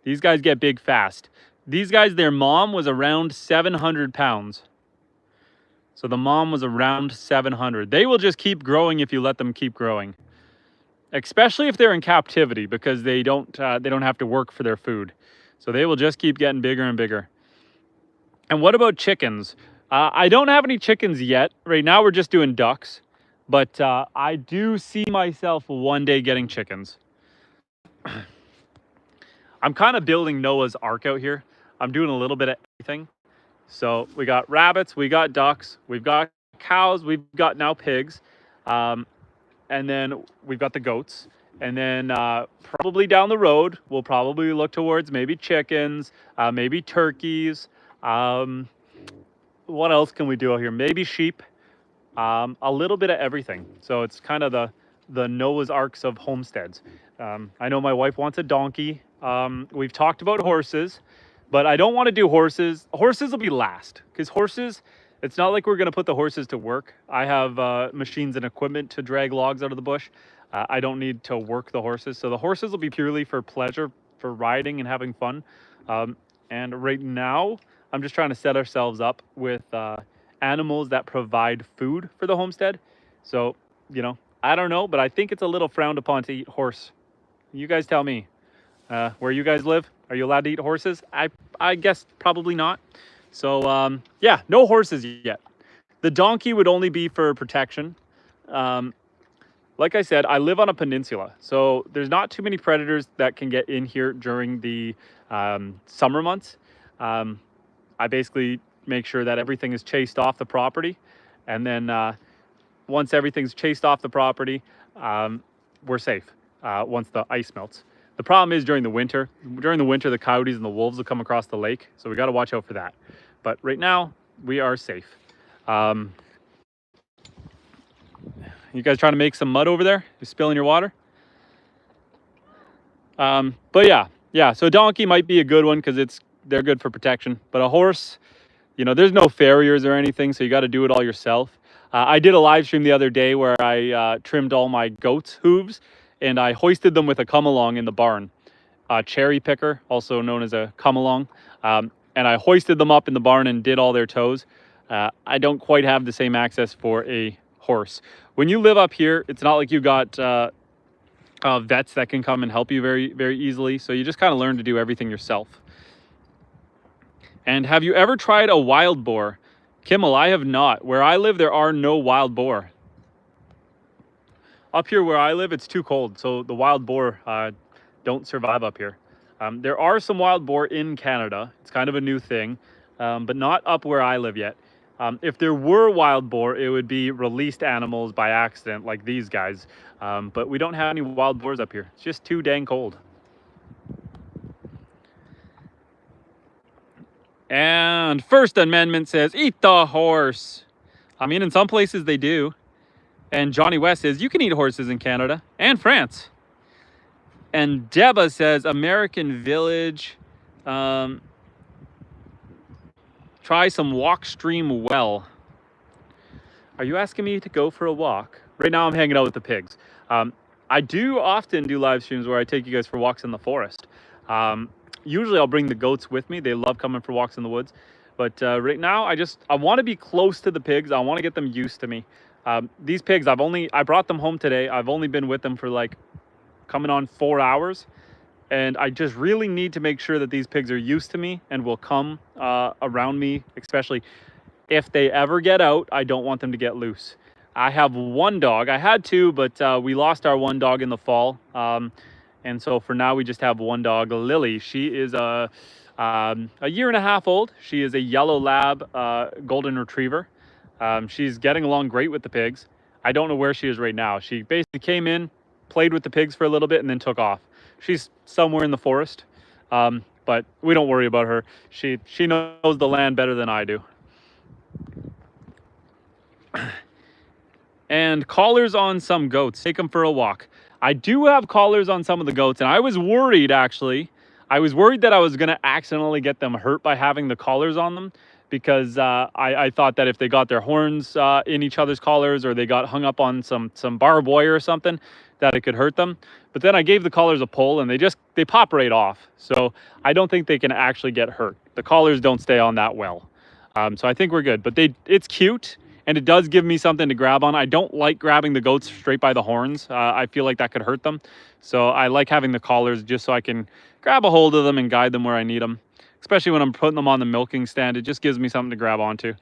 Speaker 1: These guys get big fast. These guys, their mom was around 700 pounds. So the mom was around 700. They will just keep growing if you let them keep growing, especially if they're in captivity, because they don't have to work for their food. So they will just keep getting bigger and bigger. And what about chickens? I don't have any chickens yet. Right now we're just doing ducks, but I do see myself one day getting chickens. I'm kind of building Noah's Ark out here. I'm doing a little bit of everything. So we got rabbits, we got ducks, we've got cows, we've got now pigs, and then we've got the goats. And then probably down the road, we'll probably look towards maybe chickens, maybe turkeys. What else can we do out here? Maybe sheep, a little bit of everything. So it's kind of the Noah's Arks of homesteads. I know my wife wants a donkey. We've talked about horses, but I don't want to do horses. Horses will be last, because horses, it's not like we're going to put the horses to work. I have machines and equipment to drag logs out of the bush. I don't need to work the horses. So the horses will be purely for pleasure, for riding and having fun. And right now, I'm just trying to set ourselves up with animals that provide food for the homestead. So, you know, I don't know, but I think it's a little frowned upon to eat horse. You guys tell me. Where you guys live, are you allowed to eat horses? I guess probably not. So yeah, no horses yet. The donkey would only be for protection. Like I said, I live on a peninsula, so there's not too many predators that can get in here during the summer months. I basically make sure that everything is chased off the property, and then once everything's chased off the property, we're safe once the ice melts. The problem is during the winter. During the winter, the coyotes and the wolves will come across the lake, so we got to watch out for that. But right now, we are safe. You guys trying to make some mud over there? You spilling your water? But yeah. So a donkey might be a good one because they're good for protection. But a horse, you know, there's no farriers or anything, so you got to do it all yourself. I did a live stream the other day where I trimmed all my goats' hooves, and I hoisted them with a come-along in the barn. A cherry picker, also known as a come-along. And I hoisted them up in the barn and did all their toes. I don't quite have the same access for a horse. When you live up here, it's not like you got vets that can come and help you very, very easily. So you just kind of learn to do everything yourself. And have you ever tried a wild boar? Kimmel, I have not. Where I live, there are no wild boar. Up here where I live, it's too cold, so the wild boar don't survive up here. There are some wild boar in Canada. It's kind of a new thing, but not up where I live yet. If there were wild boar, it would be released animals by accident, like these guys. But we don't have any wild boars up here. It's just too dang cold. And First Amendment says, eat the horse. I mean, in some places they do. And Johnny West says, you can eat horses in Canada and France. And Deba says, American Village, try some walk stream well. Are you asking me to go for a walk? Right now I'm hanging out with the pigs. I do often do live streams where I take you guys for walks in the forest. Usually I'll bring the goats with me. They love coming for walks in the woods. But right now I want to be close to the pigs. I want to get them used to me. These pigs, I brought them home today. I've only been with them for like coming on 4 hours. And I just really need to make sure that these pigs are used to me and will come around me, especially if they ever get out. I don't want them to get loose. I have one dog. I had two, but we lost our one dog in the fall. And so for now, we just have one dog, Lily. She is a 1.5 years old. She is a yellow lab golden retriever. She's getting along great with the pigs. I don't know where she is right now. She basically came in, played with the pigs for a little bit, and then took off. She's somewhere in the forest, but we don't worry about her. She knows the land better than I do. And collars on some goats. Take them for a walk. I do have collars on some of the goats, and I was worried, actually. I was worried that I was going to accidentally get them hurt by having the collars on them, because I thought that if they got their horns in each other's collars, or they got hung up on some barbed wire or something, that it could hurt them. But then I gave the collars a pull, and they pop right off. So I don't think they can actually get hurt. The collars don't stay on that well. So I think we're good. But it's cute, and it does give me something to grab on. I don't like grabbing the goats straight by the horns. I feel like that could hurt them. So I like having the collars just so I can grab a hold of them and guide them where I need them. Especially when I'm putting them on the milking stand, it just gives me something to grab onto.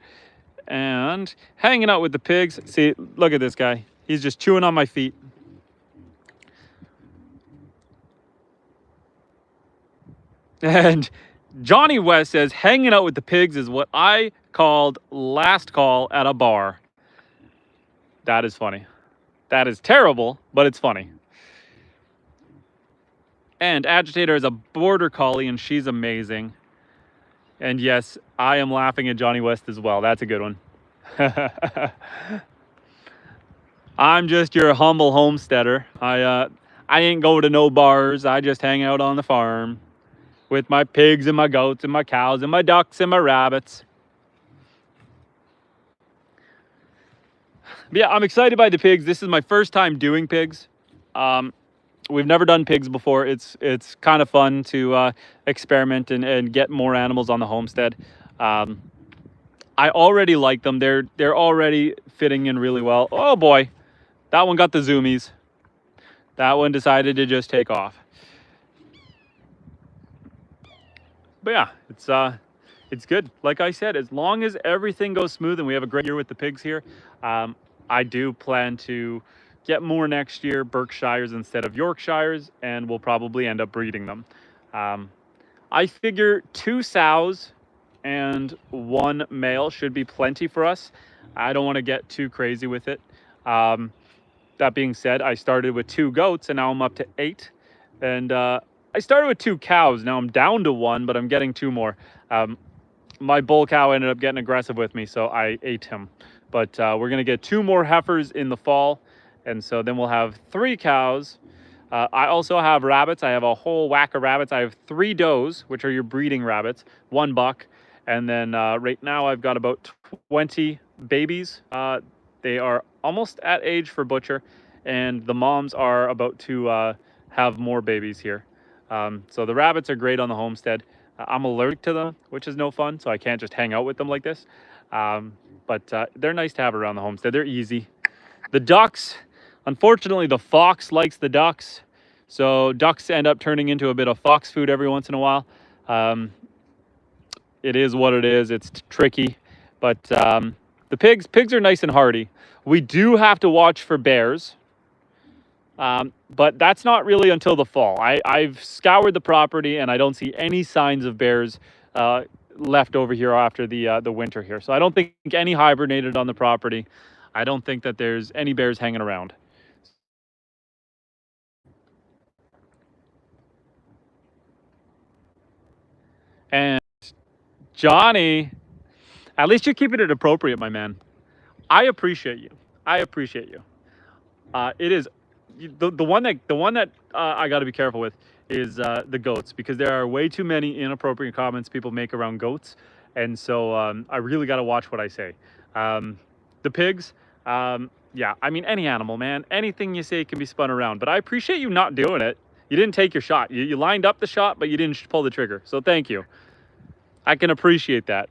Speaker 1: And hanging out with the pigs. See, look at this guy. He's just chewing on my feet. And Johnny West says, hanging out with the pigs is what I called last call at a bar. That is funny. That is terrible, but it's funny. And Agitator is a border collie, and she's amazing. And yes, I am laughing at Johnny West as well. That's a good one. I'm just your humble homesteader. I ain't go to no bars. I just hang out on the farm with my pigs and my goats and my cows and my ducks and my rabbits. But yeah, I'm excited by the pigs. This is my first time doing pigs. We've never done pigs before. It's kind of fun to experiment and get more animals on the homestead. I already like them. They're already fitting in really well. Oh boy, that one got the zoomies. That one decided to just take off. But yeah, it's good. Like I said, as long as everything goes smooth and we have a great year with the pigs here, I do plan to get more next year, Berkshires instead of Yorkshires, and we'll probably end up breeding them. I figure 2 sows and 1 male should be plenty for us. I don't want to get too crazy with it. That being said, I started with 2 goats, and now I'm up to 8. And I started with 2 cows. Now I'm down to 1, but I'm getting 2 more. My bull cow ended up getting aggressive with me, so I ate him. But we're going to get 2 more heifers in the fall. And so then we'll have 3 cows. I also have rabbits. I have a whole whack of rabbits. I have 3 does, which are your breeding rabbits, 1 buck. And then right now I've got about 20 babies. They are almost at age for butcher. And the moms are about to have more babies here. So the rabbits are great on the homestead. I'm allergic to them, which is no fun. So I can't just hang out with them like this. But they're nice to have around the homestead. They're easy. The ducks, unfortunately, the fox likes the ducks. So ducks end up turning into a bit of fox food every once in a while. It is what it is. It's tricky. But the pigs are nice and hardy. We do have to watch for bears. But that's not really until the fall. I've scoured the property, and I don't see any signs of bears left over here after the winter here. So I don't think any hibernated on the property. I don't think that there's any bears hanging around. And Johnny, at least you're keeping it appropriate, my man. I appreciate you. I appreciate you. It is the one that I got to be careful with is the goats, because there are way too many inappropriate comments people make around goats, and so I really got to watch what I say. The pigs, yeah, I mean, any animal, man, anything you say can be spun around, but I appreciate you not doing it. You didn't take your shot. You lined up the shot, but you didn't pull the trigger. So thank you. I can appreciate that.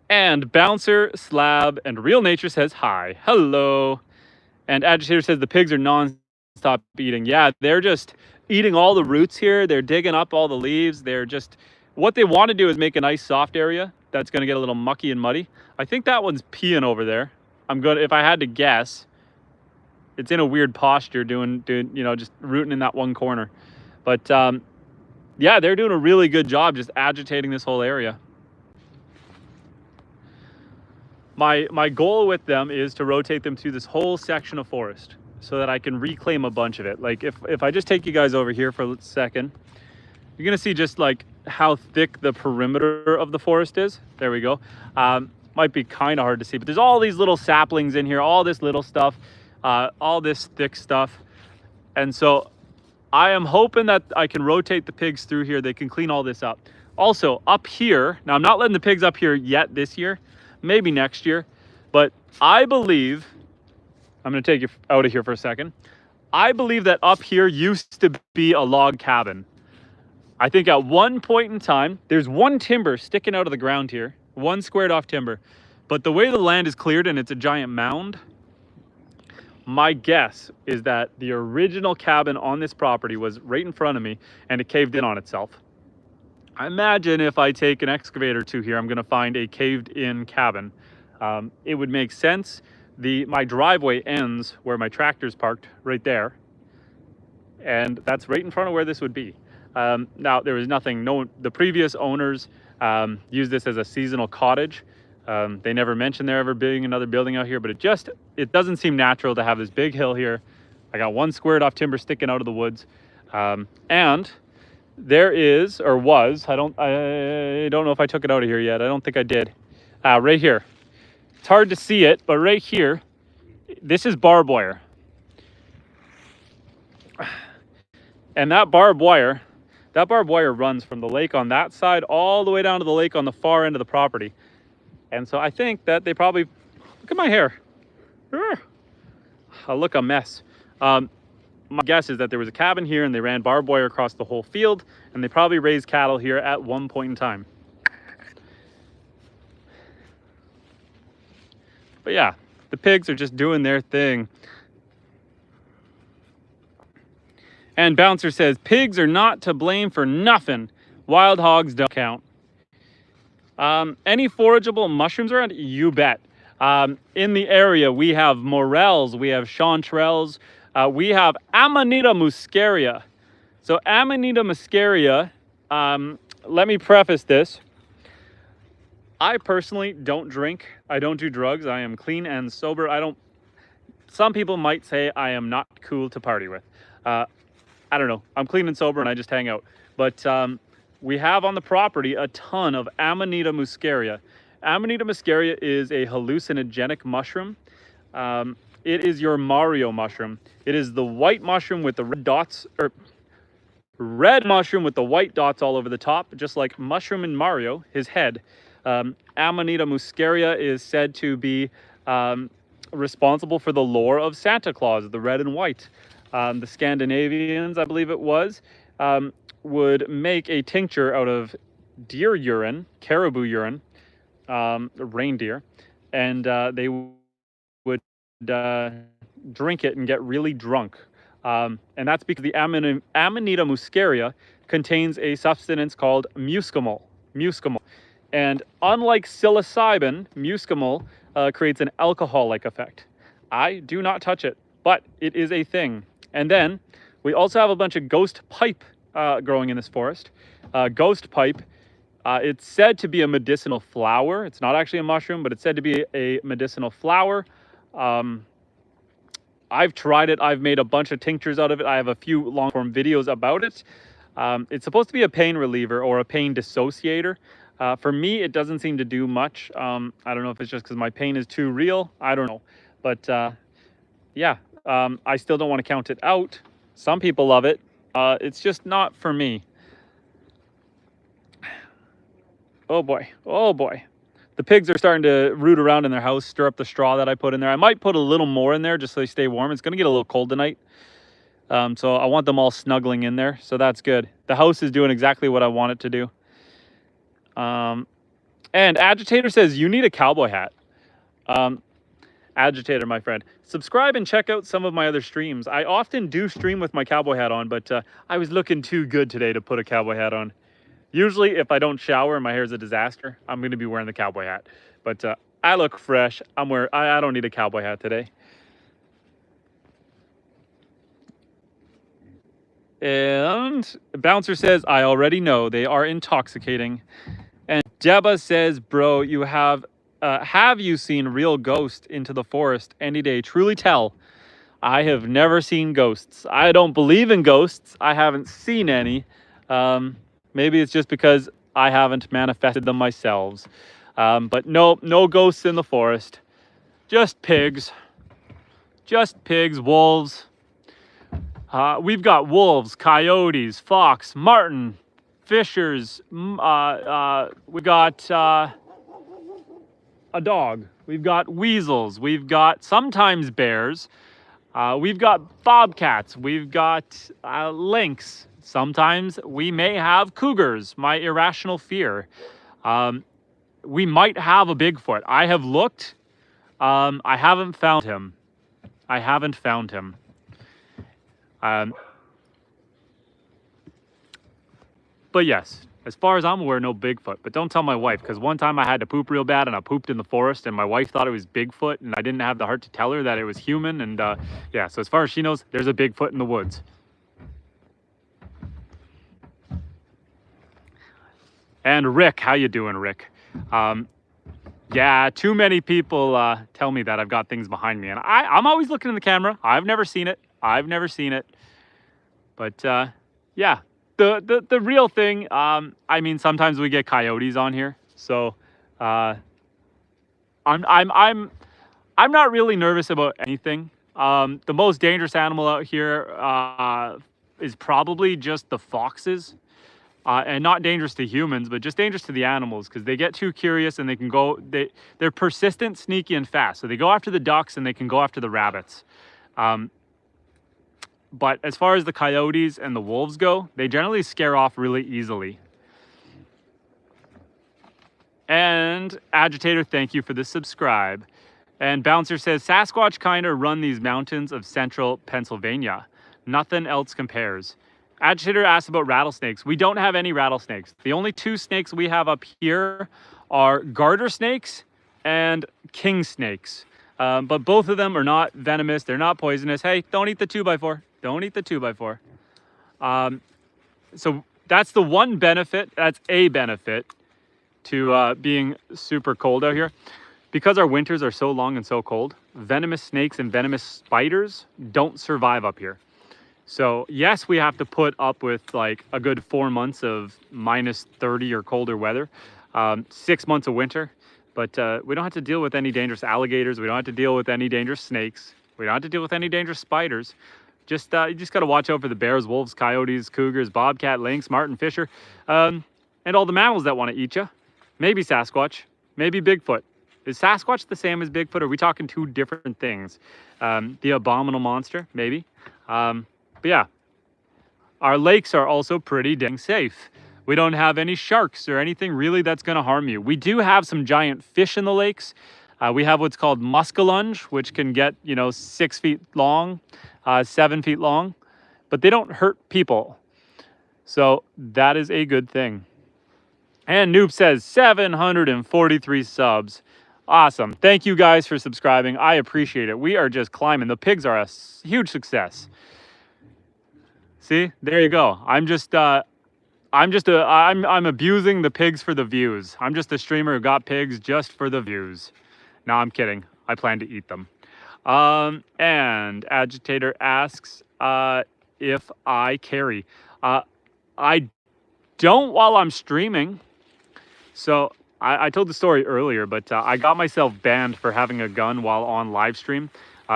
Speaker 1: And Bouncer, Slab, and Real Nature says hi. Hello. And Agitator says the pigs are non-stop eating. Yeah, they're just eating all the roots here. They're digging up all the leaves. They're just, what they want to do is make a nice soft area that's going to get a little mucky and muddy. I think that one's peeing over there. I'm going to, if I had to guess, it's in a weird posture doing, you know, just rooting in that one corner. But yeah, they're doing a really good job just agitating this whole area. My goal with them is to rotate them through this whole section of forest so that I can reclaim a bunch of it. Like if I just take you guys over here for a second, you're gonna see just like how thick the perimeter of the forest is. There we go. Might be kind of hard to see, but there's all these little saplings in here, all this little stuff, all this thick stuff. And so I am hoping that I can rotate the pigs through here. They can clean all this up. Also, up here, now I'm not letting the pigs up here yet this year, maybe next year, but I believe, I'm going to take you out of here for a second. I believe that up here used to be a log cabin. I think at one point in time, there's one timber sticking out of the ground here, one squared off timber. But the way the land is cleared and it's a giant mound, my guess is that the original cabin on this property was right in front of me and it caved in on itself. I imagine if I take an excavator to here, I'm going to find a caved in cabin. It would make sense. My driveway ends where my tractor's parked, right there. And that's right in front of where this would be. Now, there was nothing, the previous owners used this as a seasonal cottage. They never mentioned there ever being another building out here, but it doesn't seem natural to have this big hill here. I got one squared off timber sticking out of the woods. And there is, or was, I don't know if I took it out of here yet. I don't think I did. Right here. It's hard to see it, but right here, this is barbed wire. And that barbed wire runs from the lake on that side all the way down to the lake on the far end of the property. And so I think that they probably, look at my hair. I look a mess. My guess is that there was a cabin here and they ran barbed wire across the whole field, and they probably raised cattle here at one point in time. But yeah, the pigs are just doing their thing. And Bouncer says, pigs are not to blame for nothing. Wild hogs don't count. Any forageable mushrooms around? You bet. In the area, we have morels, we have chanterelles, we have Amanita muscaria. So Amanita muscaria, let me preface this. I personally don't drink. I don't do drugs. I am clean and sober. Some people might say I am not cool to party with. I don't know. I'm clean and sober and I just hang out. But we have on the property a ton of Amanita muscaria. Amanita muscaria is a hallucinogenic mushroom. It is your Mario mushroom. It is the white mushroom with the red dots, or red mushroom with the white dots all over the top, just like Mushroom in Mario, his head. Amanita muscaria is said to be responsible for the lore of Santa Claus, the red and white. The Scandinavians, I believe it was, would make a tincture out of deer urine, caribou urine, reindeer, and they would drink it and get really drunk. And that's because the Amanita muscaria contains a substance called muscimol. And unlike psilocybin, muscimol creates an alcohol-like effect. I do not touch it, but it is a thing. And then we also have a bunch of ghost pipe growing in this forest. Ghost pipe, it's said to be a medicinal flower. It's not actually a mushroom, but it's said to be a medicinal flower. I've tried it. I've made a bunch of tinctures out of it. I have a few long-form videos about it. It's supposed to be a pain reliever or a pain dissociator. For me, it doesn't seem to do much. I don't know if it's just because my pain is too real. I don't know. But yeah, I still don't want to count it out. Some people love it. It's just not for me. Oh boy. Oh boy. The pigs are starting to root around in their house, stir up the straw that I put in there. I might put a little more in there just so they stay warm. It's going to get a little cold tonight. So I want them all snuggling in there. So that's good. The house is doing exactly what I want it to do. And Agitator says, you need a cowboy hat. Agitator, my friend. Subscribe and check out some of my other streams. I often do stream with my cowboy hat on, but I was looking too good today to put a cowboy hat on. Usually, if I don't shower and my hair is a disaster, I'm going to be wearing the cowboy hat. But I look fresh. I don't need a cowboy hat today. And Bouncer says, I already know they are intoxicating. And Deba says, bro, you have you seen real ghosts into the forest any day? Truly tell. I have never seen ghosts. I don't believe in ghosts. I haven't seen any. Maybe it's just because I haven't manifested them myself. But no ghosts in the forest. Just pigs. Just pigs, wolves. We've got wolves, coyotes, fox, marten, fishers. We got a dog. We've got weasels. We've got sometimes bears. We've got bobcats. We've got lynx. Sometimes we may have cougars, my irrational fear. We might have a Bigfoot. I have looked. I haven't found him. I haven't found him. But yes, as far as I'm aware, no Bigfoot. But don't tell my wife, because one time I had to poop real bad and I pooped in the forest and my wife thought it was Bigfoot and I didn't have the heart to tell her that it was human. And yeah, so as far as she knows, there's a Bigfoot in the woods. And Rick, how you doing, Rick? Yeah, too many people tell me that I've got things behind me. And I'm always looking in the camera. I've never seen it. I've never seen it. But yeah. The real thing, I mean, sometimes we get coyotes on here, so I'm not really nervous about anything. The most dangerous animal out here is probably just the foxes, and not dangerous to humans, but just dangerous to the animals because they get too curious and they can go. They're persistent, sneaky, and fast. So they go after the ducks and they can go after the rabbits. But as far as the coyotes and the wolves go, they generally scare off really easily. And Agitator, thank you for the subscribe. And Bouncer says, Sasquatch kind of run these mountains of central Pennsylvania. Nothing else compares. Agitator asked about rattlesnakes. We don't have any rattlesnakes. The only two snakes we have up here are garter snakes and king snakes. But both of them are not venomous. They're not poisonous. Hey, don't eat the 2x4. Don't eat the 2x4. So that's the one benefit. That's a benefit to being super cold out here. Because our winters are so long and so cold, venomous snakes and venomous spiders don't survive up here. So yes, we have to put up with like a good 4 months of -30 or colder weather, 6 months of winter. But we don't have to deal with any dangerous alligators. We don't have to deal with any dangerous snakes. We don't have to deal with any dangerous spiders. Just you just got to watch out for the bears, wolves, coyotes, cougars, bobcat, lynx, marten, fisher, and all the mammals that want to eat you. Maybe Sasquatch, maybe Bigfoot. Is Sasquatch the same as Bigfoot? Are we talking two different things? The abominable monster, maybe. But yeah, our lakes are also pretty dang safe. We don't have any sharks or anything really that's going to harm you. We do have some giant fish in the lakes. We have what's called muskellunge, which can get, 6 feet long, 7 feet long, but they don't hurt people. So that is a good thing. And Noob says 743 subs. Awesome. Thank you guys for subscribing. I appreciate it. We are just climbing. The pigs are a huge success. See, there you go. I'm abusing the pigs for the views. I'm just a streamer who got pigs just for the views. No, I'm kidding. I plan to eat them. And Agitator asks if I carry. I don't while I'm streaming. So I told the story earlier, but I got myself banned for having a gun while on live stream.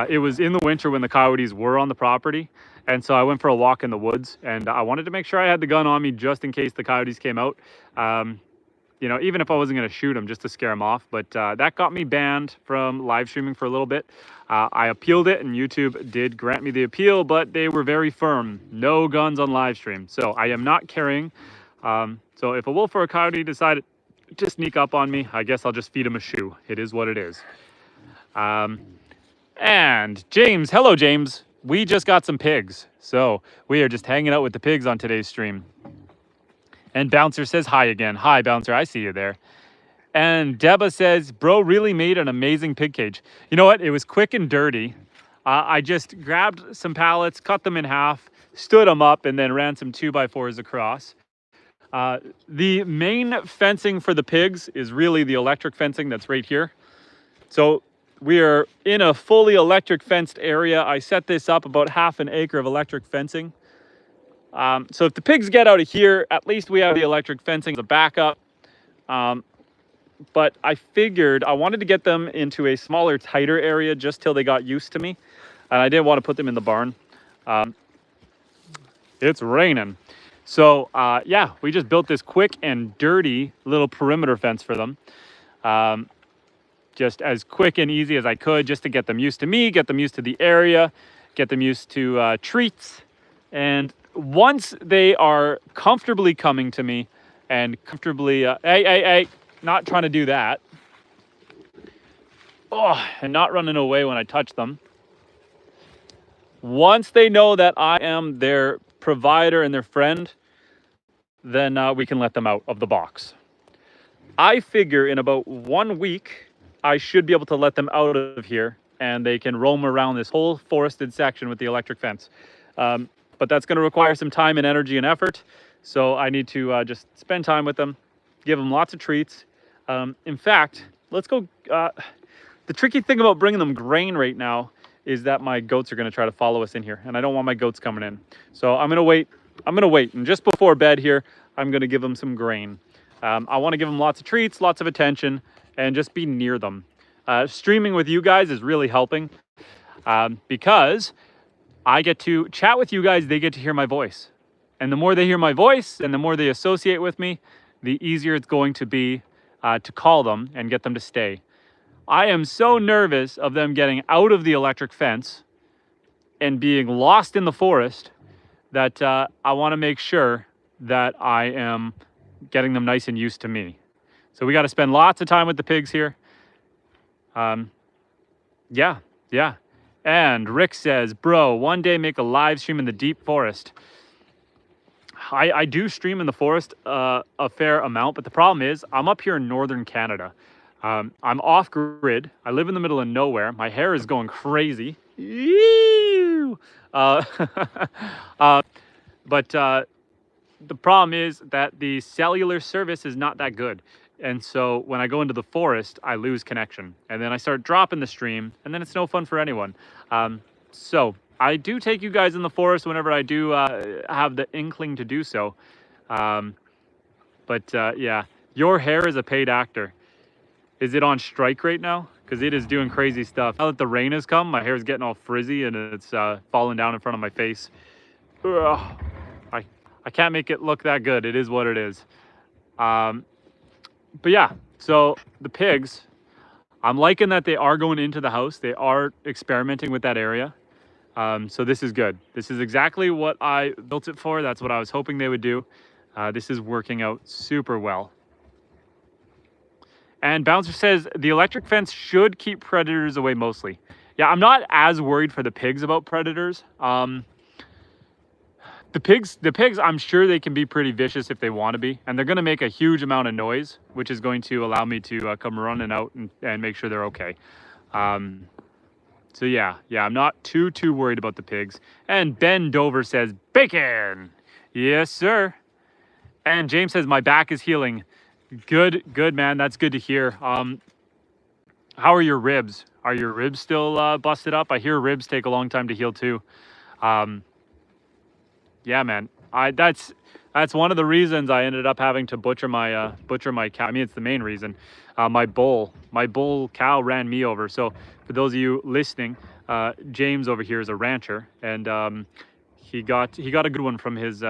Speaker 1: It was in the winter when the coyotes were on the property. And so I went for a walk in the woods and I wanted to make sure I had the gun on me just in case the coyotes came out. Even if I wasn't going to shoot them just to scare them off. But that got me banned from live streaming for a little bit. I appealed it and YouTube did grant me the appeal, but they were very firm. No guns on live stream. So I am not carrying. So if a wolf or a coyote decided to sneak up on me, I guess I'll just feed him a shoe. It is what it is. And James, hello James. We just got some pigs. So we are just hanging out with the pigs on today's stream. And Bouncer says hi again. Hi, Bouncer. I see you there. And Deba says, bro really made an amazing pig cage. You know what? It was quick and dirty. I just grabbed some pallets, cut them in half, stood them up, and then ran some 2x4s across. The main fencing for the pigs is really the electric fencing that's right here. So we are in a fully electric fenced area. I set this up about half an acre of electric fencing. So if the pigs get out of here, at least we have the electric fencing as a backup. But I figured I wanted to get them into a smaller, tighter area just till they got used to me. And I didn't want to put them in the barn. It's raining. So yeah, we just built this quick and dirty little perimeter fence for them. Just as quick and easy as I could, just to get them used to me, get them used to the area, get them used to treats. And once they are comfortably coming to me and comfortably, hey, not trying to do that. Oh, and not running away when I touch them. Once they know that I am their provider and their friend, then we can let them out of the box. I figure in about 1 week, I should be able to let them out of here and they can roam around this whole forested section with the electric fence. But that's going to require some time and energy and effort. So I need to just spend time with them, give them lots of treats. In fact, let's go. The tricky thing about bringing them grain right now is that my goats are going to try to follow us in here, and I don't want my goats coming in. So I'm going to wait. And just before bed here, I'm going to give them some grain. I want to give them lots of treats, lots of attention, and just be near them. Streaming with you guys is really helping because I get to chat with you guys. They get to hear my voice. And the more they hear my voice and the more they associate with me, the easier it's going to be to call them and get them to stay. I am so nervous of them getting out of the electric fence and being lost in the forest that I want to make sure that I am getting them nice and used to me. So we got to spend lots of time with the pigs here. Yeah. And Rick says, bro, one day make a live stream in the deep forest. I do stream in the forest a fair amount, but the problem is I'm up here in northern Canada. I'm off grid. I live in the middle of nowhere. My hair is going crazy. But the problem is that the cellular service is not that good. And so when I go into the forest, I lose connection. And then I start dropping the stream, and then it's no fun for anyone. So I do take you guys in the forest whenever I do have the inkling to do so. Yeah, your hair is a paid actor. Is it on strike right now? Because it is doing crazy stuff. Now that the rain has come, my hair is getting all frizzy and it's falling down in front of my face. Ugh. I can't make it look that good. It is what it is. But yeah, so the pigs, I'm liking that they are going into the house. They are experimenting with that area. So this is good. This is exactly what I built it for. That's what I was hoping they would do. This is working out super well. And Bouncer says the electric fence should keep predators away mostly. Yeah, I'm not as worried for the pigs about predators. The pigs, I'm sure they can be pretty vicious if they want to be, and they're going to make a huge amount of noise, which is going to allow me to come running out and make sure they're okay. So yeah, I'm not too worried about the pigs. And Ben Dover says, bacon! Yes, sir. And James says, my back is healing. Good, man. That's good to hear. How are your ribs? Are your ribs still busted up? I hear ribs take a long time to heal too. Yeah, man. That's one of the reasons I ended up having to butcher my cow. I mean, it's the main reason. My bull cow ran me over. So for those of you listening, James over here is a rancher, and he got a good one from his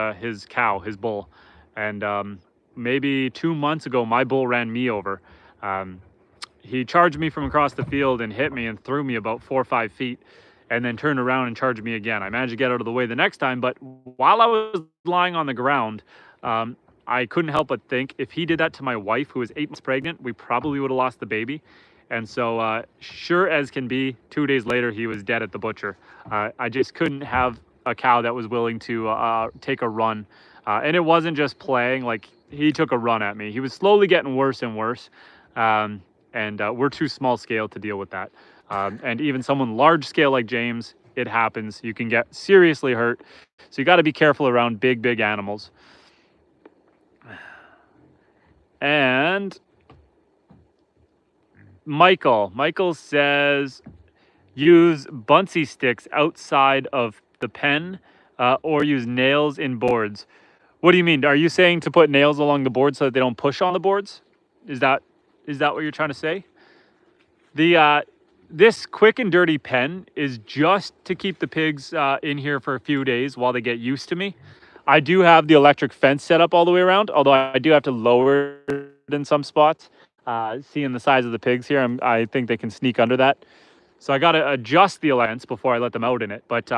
Speaker 1: cow, his bull, and maybe 2 months ago, my bull ran me over. He charged me from across the field and hit me and threw me about 4 or 5 feet, and then turned around and charged me again. I managed to get out of the way the next time, but while I was lying on the ground, I couldn't help but think if he did that to my wife, who was 8 months pregnant, we probably would have lost the baby. And so sure as can be, 2 days later, he was dead at the butcher. I just couldn't have a cow that was willing to take a run. And it wasn't just playing, like he took a run at me. He was slowly getting worse and worse. And we're too small scale to deal with that. And even someone large scale like James, it happens. You can get seriously hurt. So you got to be careful around big animals. And Michael says, use Bunsen sticks outside of the pen or use nails in boards. What do you mean? Are you saying to put nails along the board so that they don't push on the boards? Is that what you're trying to say? This quick and dirty pen is just to keep the pigs in here for a few days while they get used to me. I do have the electric fence set up all the way around, although I do have to lower it in some spots. Seeing the size of the pigs here, I think they can sneak under that. So I got to adjust the fence before I let them out in it. But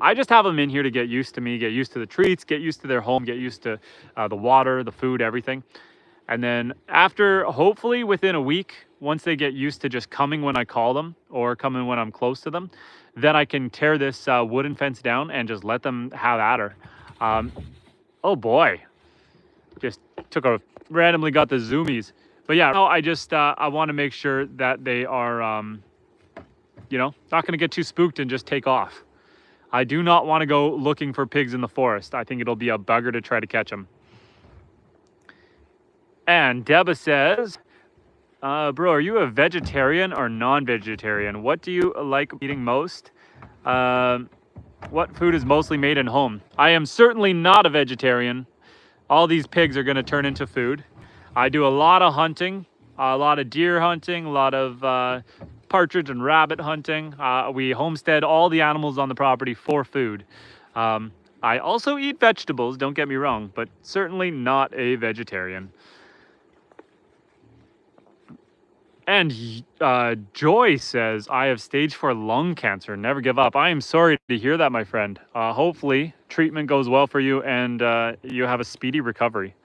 Speaker 1: I just have them in here to get used to me, get used to the treats, get used to their home, get used to the water, the food, everything. And then after, hopefully within a week, once they get used to just coming when I call them or coming when I'm close to them, then I can tear this wooden fence down and just let them have at her. Oh boy, just randomly got the zoomies. But yeah, no, I just, I want to make sure that they are, you know, not going to get too spooked and just take off. I do not want to go looking for pigs in the forest. I think it'll be a bugger to try to catch them. And Deba says, bro, are you a vegetarian or non-vegetarian? What do you like eating most? What food is mostly made in home? I am certainly not a vegetarian. All these pigs are going to turn into food. I do a lot of hunting, a lot of deer hunting, a lot of partridge and rabbit hunting. We homestead all the animals on the property for food. I also eat vegetables, don't get me wrong, but certainly not a vegetarian. And Joy says, I have stage 4 lung cancer. Never give up. I am sorry to hear that, my friend. Hopefully treatment goes well for you and you have a speedy recovery.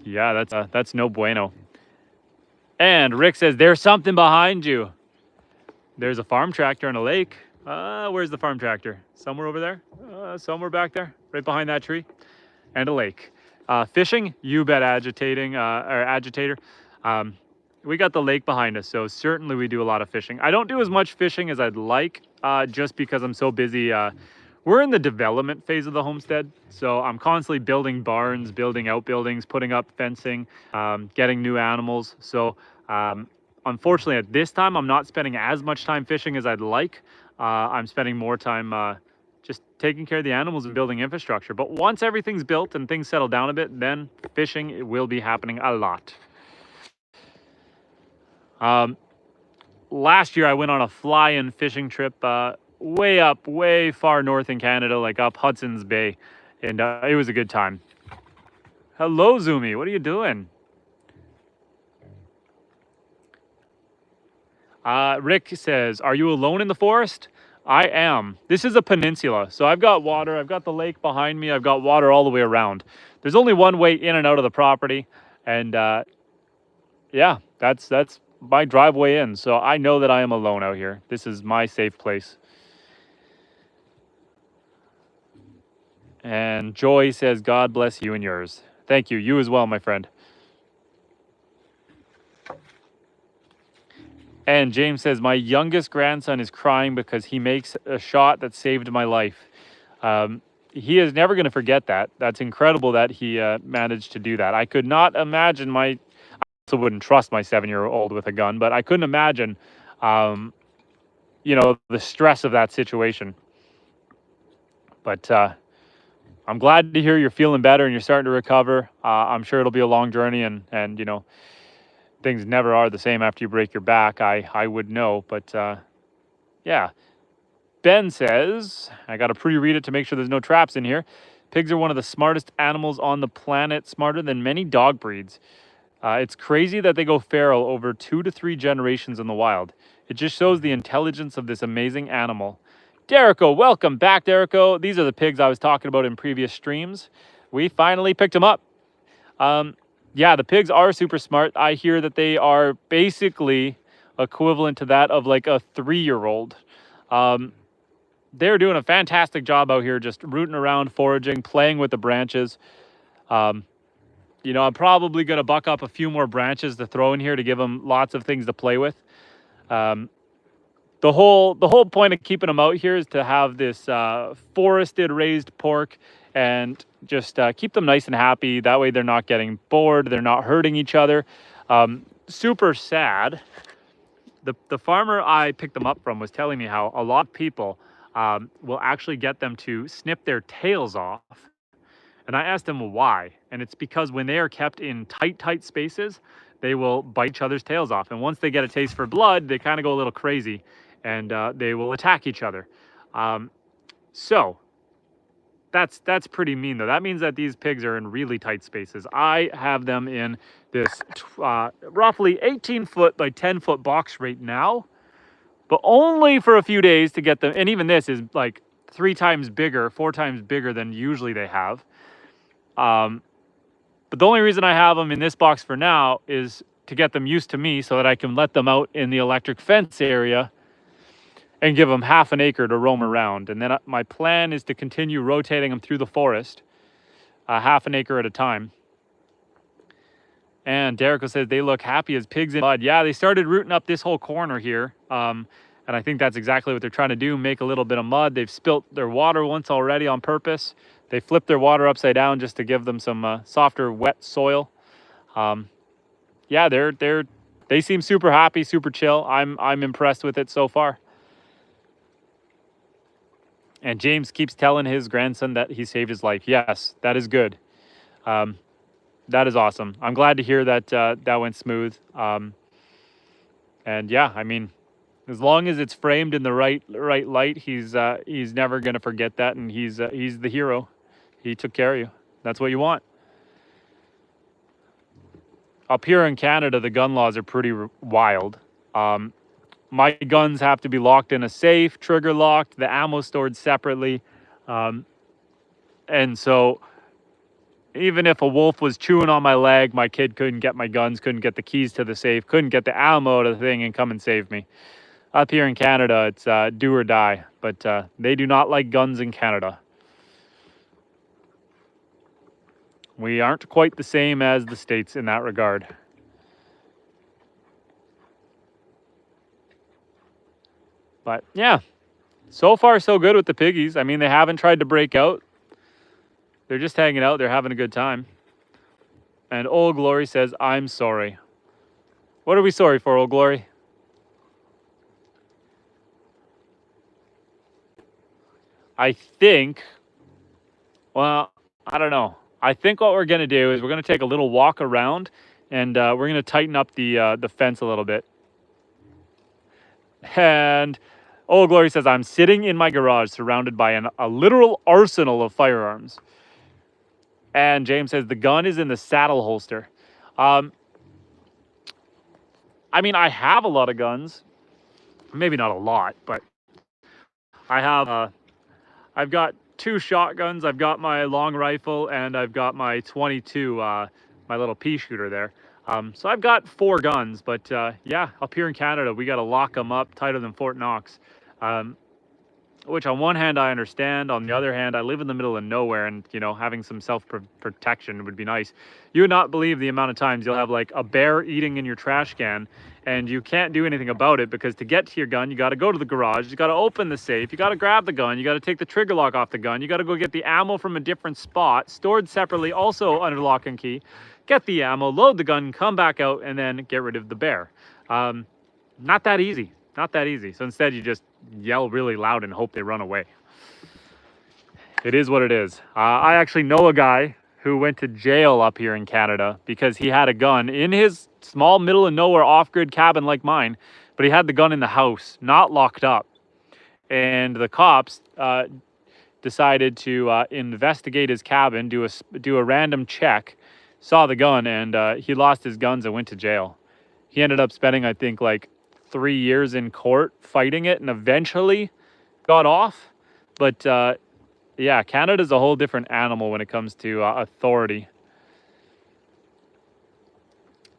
Speaker 1: Yeah, that's no bueno. And Rick says, there's something behind you. There's a farm tractor and a lake. Where's the farm tractor? Somewhere over there? Somewhere back there, right behind that tree. And a lake. Fishing, you bet agitator. We got the lake behind us, so certainly we do a lot of fishing. I don't do as much fishing as I'd like, just because I'm so busy. We're in the development phase of the homestead, so I'm constantly building barns, building outbuildings, putting up fencing, getting new animals. So unfortunately at this time, I'm not spending as much time fishing as I'd like. I'm spending more time just taking care of the animals and building infrastructure. But once everything's built and things settle down a bit, then fishing will be happening a lot. Last year I went on a fly-in fishing trip way far north in Canada, like up Hudson's Bay, and it was a good time. Hello, Zoomy, what are you doing? Rick says, are you alone in the forest? I am. This is a peninsula, so I've got water, I've got the lake behind me, I've got water all the way around. There's only one way in and out of the property, and yeah, that's my driveway in, so I know that I am alone out here. This is my safe place. And Joy says, God bless you and yours. Thank you. You as well, my friend. And James says, my youngest grandson is crying because he makes a shot that saved my life. He is never going to forget that. That's incredible that he managed to do that. I could not imagine I also wouldn't trust my 7-year-old with a gun, but I couldn't imagine, you know, the stress of that situation. But I'm glad to hear you're feeling better and you're starting to recover. I'm sure it'll be a long journey, and you know, things never are the same after you break your back. I would know, but yeah. Ben says, I got to pre-read it to make sure there's no traps in here. Pigs are one of the smartest animals on the planet, smarter than many dog breeds. It's crazy that they go feral over 2 to 3 generations in the wild. It just shows the intelligence of this amazing animal. Derico, welcome back, Derico. These are the pigs I was talking about in previous streams. We finally picked them up. Yeah, the pigs are super smart. I hear that they are basically equivalent to that of like a 3-year-old. They're doing a fantastic job out here, just rooting around, foraging, playing with the branches. You know, I'm probably going to buck up a few more branches to throw in here to give them lots of things to play with. The whole point of keeping them out here is to have this forested raised pork and just keep them nice and happy. That way they're not getting bored, they're not hurting each other. Super sad. The farmer I picked them up from was telling me how a lot of people will actually get them to snip their tails off. And I asked him why, and it's because when they are kept in tight spaces, they will bite each other's tails off. And once they get a taste for blood, they kind of go a little crazy, and they will attack each other. So That's pretty mean though. That means that these pigs are in really tight spaces. I have them in this roughly 18-foot by 10-foot box right now, but only for a few days to get them. And even this is like 3 times bigger, 4 times bigger than usually they have. But the only reason I have them in this box for now is to get them used to me so that I can let them out in the electric fence area and give them half an acre to roam around. And then my plan is to continue rotating them through the forest, half an acre at a time. And Derek says they look happy as pigs in mud. Yeah, they started rooting up this whole corner here. And I think that's exactly what they're trying to do, make a little bit of mud. They've spilt their water once already on purpose. They flipped their water upside down just to give them some softer, wet soil. Yeah, they seem super happy, super chill. I'm impressed with it so far. And James keeps telling his grandson that he saved his life. Yes, that is good. That is awesome. I'm glad to hear that that went smooth. And yeah, I mean, as long as it's framed in the right light, he's never gonna forget that, and he's the hero. He took care of you. That's what you want. Up here in Canada, the gun laws are pretty wild. My guns have to be locked in a safe, trigger locked, the ammo stored separately. And so even if a wolf was chewing on my leg, my kid couldn't get my guns, couldn't get the keys to the safe, couldn't get the ammo to the thing and come and save me. Up here in Canada, it's do or die, but they do not like guns in Canada. We aren't quite the same as the States in that regard. But yeah, so far so good with the piggies. I mean, they haven't tried to break out. They're just hanging out. They're having a good time. And Old Glory says, I'm sorry. What are we sorry for, Old Glory? I think, well, I don't know. I think what we're going to do is we're going to take a little walk around, and we're going to tighten up the fence a little bit. And Old Glory says, I'm sitting in my garage surrounded by a literal arsenal of firearms. And James says, the gun is in the saddle holster. I mean, I have a lot of guns. Maybe not a lot, but I have, I've got 2 shotguns. I've got my long rifle, and I've got my 22, my little pea shooter there. So I've got 4 guns, but yeah, up here in Canada, we got to lock them up tighter than Fort Knox. Which on one hand I understand, on the other hand I live in the middle of nowhere, and you know, having some self-protection would be nice. You would not believe the amount of times you'll have like a bear eating in your trash can and you can't do anything about it, because to get to your gun you got to go to the garage, you got to open the safe, you got to grab the gun, you got to take the trigger lock off the gun, you got to go get the ammo from a different spot, stored separately, also under lock and key, get the ammo, load the gun, come back out, and then get rid of the bear. Not that easy. Not that easy. So instead you just yell really loud and hope they run away. It is what it is. I actually know a guy who went to jail up here in Canada because he had a gun in his small middle of nowhere off-grid cabin like mine, but he had the gun in the house, not locked up. And the cops decided to investigate his cabin, do a random check, saw the gun, and he lost his guns and went to jail. He ended up spending, I think, like 3 years in court fighting it, and eventually got off. But yeah, Canada's a whole different animal when it comes to authority.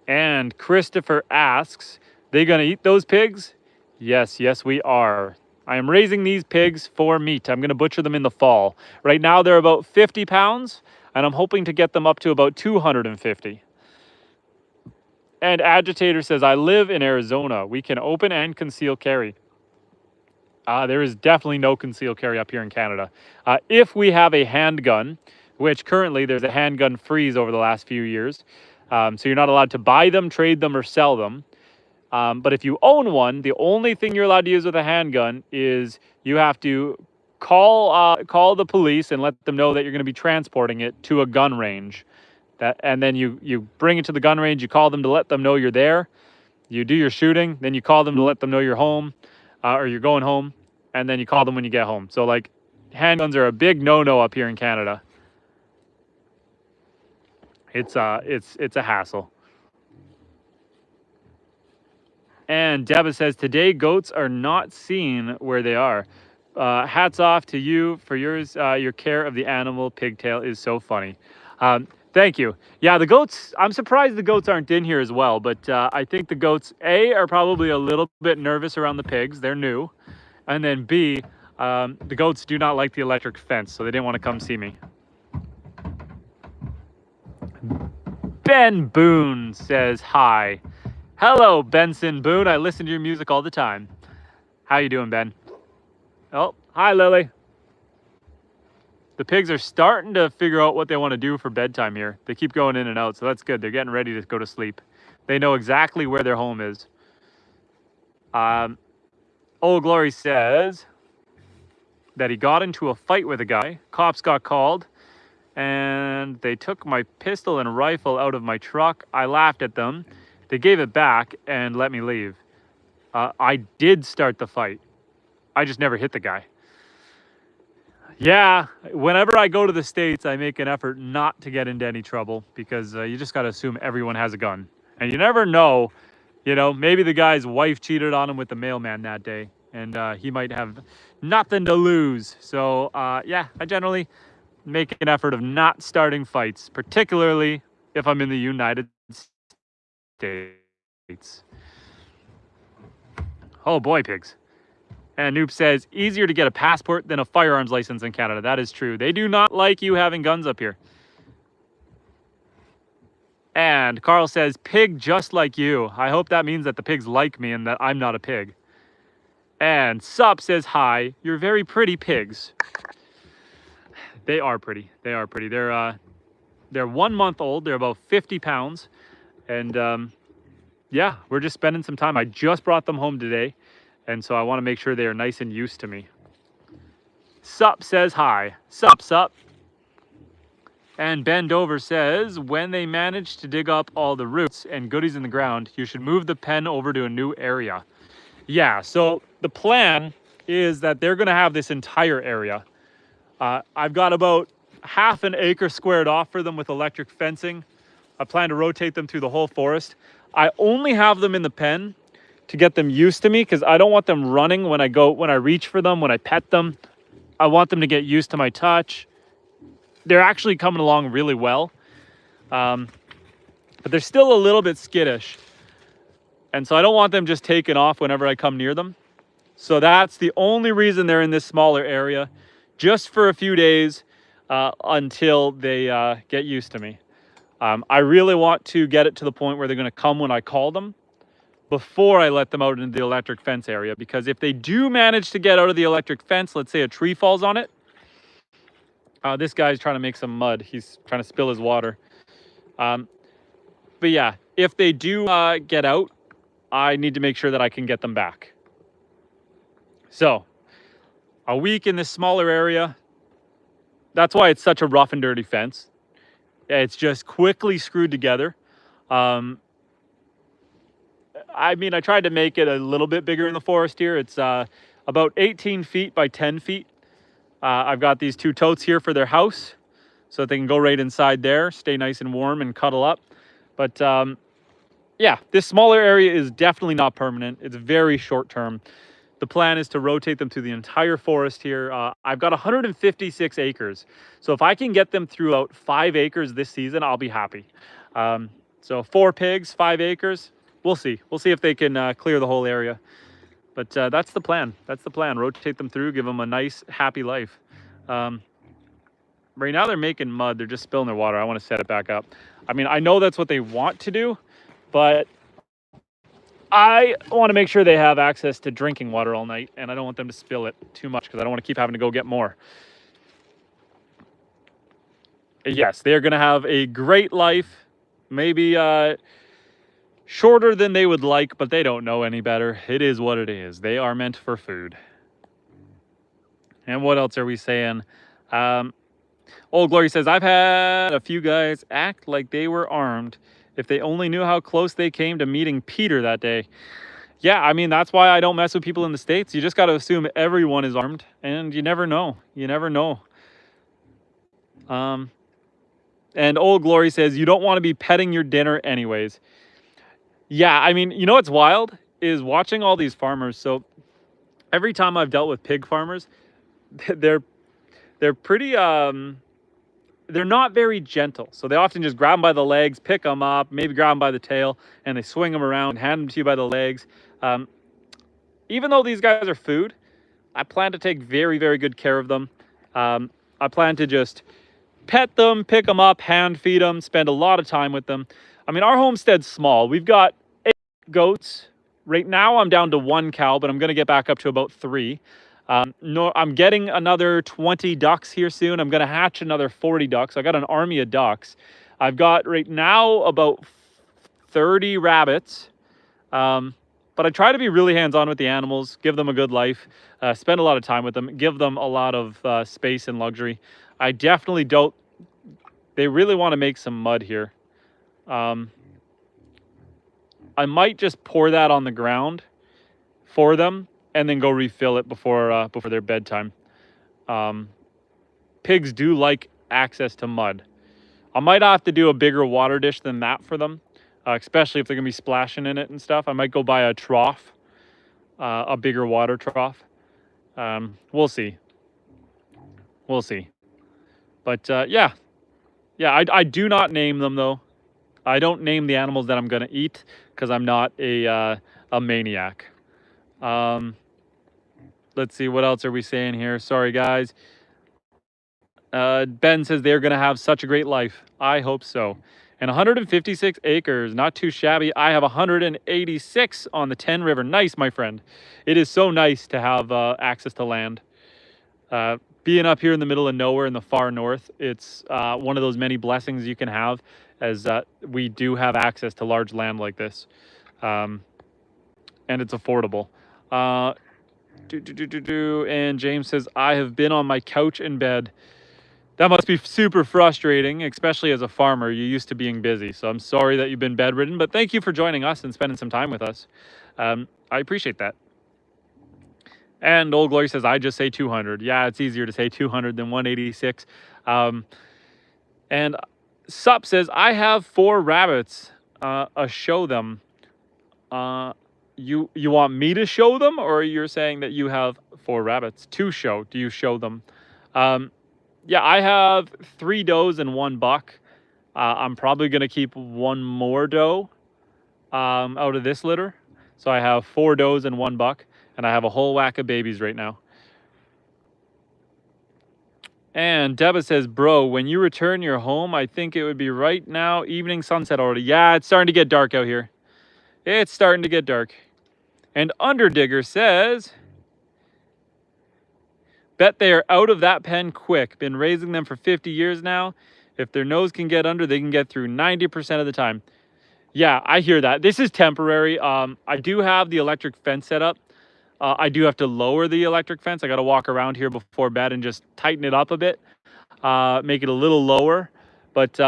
Speaker 1: And Christopher asks, they gonna eat those pigs? Yes, we are. I am raising these pigs for meat. I'm gonna butcher them in the fall. Right now they're about 50 pounds, and I'm hoping to get them up to about 250. And Agitator says, I live in Arizona. We can open and conceal carry. There is definitely no concealed carry up here in Canada. If we have a handgun, which currently there's a handgun freeze over the last few years, so you're not allowed to buy them, trade them, or sell them. But if you own one, the only thing you're allowed to use with a handgun is you have to call the police and let them know that you're going to be transporting it to a gun range. And then you bring it to the gun range, you call them to let them know you're there, you do your shooting, then you call them to let them know you're home, or you're going home, and then you call them when you get home. So like Handguns are a big no-no up here in Canada. It's a hassle. And Deba says, today goats are not seen where they are. Hats off to you for yours. Your care of the animal pigtail is so funny. Thank you. Yeah, the goats, I'm surprised the goats aren't in here as well, but I think the goats, A, are probably a little bit nervous around the pigs. They're new. And then B, the goats do not like the electric fence, so they didn't want to come see me. Ben Boone says hi. Hello, Benson Boone. I listen to your music all the time. How you doing, Ben? Oh, hi, Lily. The pigs are starting to figure out what they want to do for bedtime here. They keep going in and out, so that's good. They're getting ready to go to sleep. They know exactly where their home is. Old Glory says that he got into a fight with a guy. Cops got called, and they took my pistol and rifle out of my truck. I laughed at them. They gave it back and let me leave. I did start the fight. I just never hit the guy. Yeah, whenever I go to the States, I make an effort not to get into any trouble because you just got to assume everyone has a gun. And you never know, you know, maybe the guy's wife cheated on him with the mailman that day and he might have nothing to lose. So yeah, I generally make an effort of not starting fights, particularly if I'm in the United States. Oh boy, pigs. And Noop says, easier to get a passport than a firearms license in Canada. That is true. They do not like you having guns up here. And Carl says, pig just like you. I hope that means that the pigs like me and that I'm not a pig. And Sup says, hi. You're very pretty pigs. They are pretty. They are pretty. They're 1 month old. They're about 50 pounds. And yeah, we're just spending some time. I just brought them home today. And so I want to make sure they are nice and used to me. Sup says hi. Sup, sup. And Ben Dover says, when they manage to dig up all the roots and goodies in the ground, you should move the pen over to a new area. Yeah, so the plan is that they're going to have this entire area. I've got about half an acre squared off for them with electric fencing. I plan to rotate them through the whole forest. I only have them in the pen to get them used to me because I don't want them running when I reach for them, when I pet them. I want them to get used to my touch. They're actually coming along really well. But they're still a little bit skittish. And so I don't want them just taking off whenever I come near them. So that's the only reason they're in this smaller area, just for a few days until they get used to me. I really want to get it to the point where they're going to come when I call them, before I let them out into the electric fence area. Because if they do manage to get out of the electric fence, let's say a tree falls on it. This guy's trying to make some mud. He's trying to spill his water. But yeah, if they do get out, I need to make sure that I can get them back. So, a week in this smaller area. That's why it's such a rough and dirty fence. It's just quickly screwed together. I mean, I tried to make it a little bit bigger in the forest here. It's about 18 feet by 10 feet. I've got these two totes here for their house so that they can go right inside there, stay nice and warm and cuddle up. But yeah, this smaller area is definitely not permanent. It's very short term. The plan is to rotate them through the entire forest here. I've got 156 acres. So if I can get them throughout 5 acres this season, I'll be happy. So 4 pigs, 5 acres. We'll see. We'll see if they can clear the whole area. But that's the plan. That's the plan. Rotate them through, give them a nice, happy life. Right now they're making mud. They're just spilling their water. I want to set it back up. I mean, I know that's what they want to do, but I want to make sure they have access to drinking water all night, and I don't want them to spill it too much because I don't want to keep having to go get more. Yes, they're going to have a great life. Maybe shorter than they would like, but they don't know any better. It is what it is. They are meant for food. And what else are we saying? Old Glory says, I've had a few guys act like they were armed. If they only knew how close they came to meeting Peter that day. Yeah, I mean, that's why I don't mess with people in the States. You just got to assume everyone is armed, and you never know. You never know. Um, and Old Glory says, you don't want to be petting your dinner anyways. Yeah, I mean, you know what's wild is watching all these farmers. So every time I've dealt with pig farmers, they're they're pretty they're not very gentle. So they often just grab them by the legs, pick them up, maybe grab them by the tail, and they swing them around and hand them to you by the legs. Even though these guys are food, I plan to take very, very good care of them. I plan to just pet them, pick them up, hand feed them, spend a lot of time with them. I mean, our homestead's small. We've got 8 goats. Right now, I'm down to 1 cow, but I'm going to get back up to about 3. No, I'm getting another 20 ducks here soon. I'm going to hatch another 40 ducks. I got an army of ducks. I've got right now about 30 rabbits. But I try to be really hands-on with the animals, give them a good life, spend a lot of time with them, give them a lot of space and luxury. I definitely don't. They really want to make some mud here. I might just pour that on the ground for them and then go refill it before their bedtime. Pigs do like access to mud. I might have to do a bigger water dish than that for them, especially if they're gonna be splashing in it and stuff. I might go buy a trough, a bigger water trough. We'll see. We'll see. But yeah, I do not name them though. I don't name the animals that I'm gonna eat because I'm not a maniac. Let's see, what else are we saying here? Sorry, guys. Ben says they're going to have such a great life. I hope so. And 156 acres, not too shabby. I have 186 on the Ten River. Nice, my friend. It is so nice to have access to land. Being up here in the middle of nowhere in the far north, it's one of those many blessings you can have, as we do have access to large land like this. And it's affordable. And James says, I have been on my couch in bed. That must be super frustrating, especially as a farmer. You're used to being busy. So I'm sorry that you've been bedridden, but thank you for joining us and spending some time with us. I appreciate that. And Old Glory says, I just say 200. Yeah, it's easier to say 200 than 186. And Sup says, I have 4 rabbits. Show them. You want me to show them, or you're saying that you have 4 rabbits to show? Do you show them? Yeah, I have 3 does and 1 buck. I'm probably going to keep 1 more doe out of this litter. So I have 4 does and 1 buck, and I have a whole whack of babies right now. And Deba says, bro, when you return your home, I think it would be right now, evening sunset already. Yeah, it's starting to get dark out here. It's starting to get dark. And Underdigger says, bet they are out of that pen quick. Been raising them for 50 years now. If their nose can get under, they can get through 90% of the time. Yeah, I hear that. This is temporary. I do have the electric fence set up. I do have to lower the electric fence. I got to walk around here before bed and just tighten it up a bit, make it a little lower. But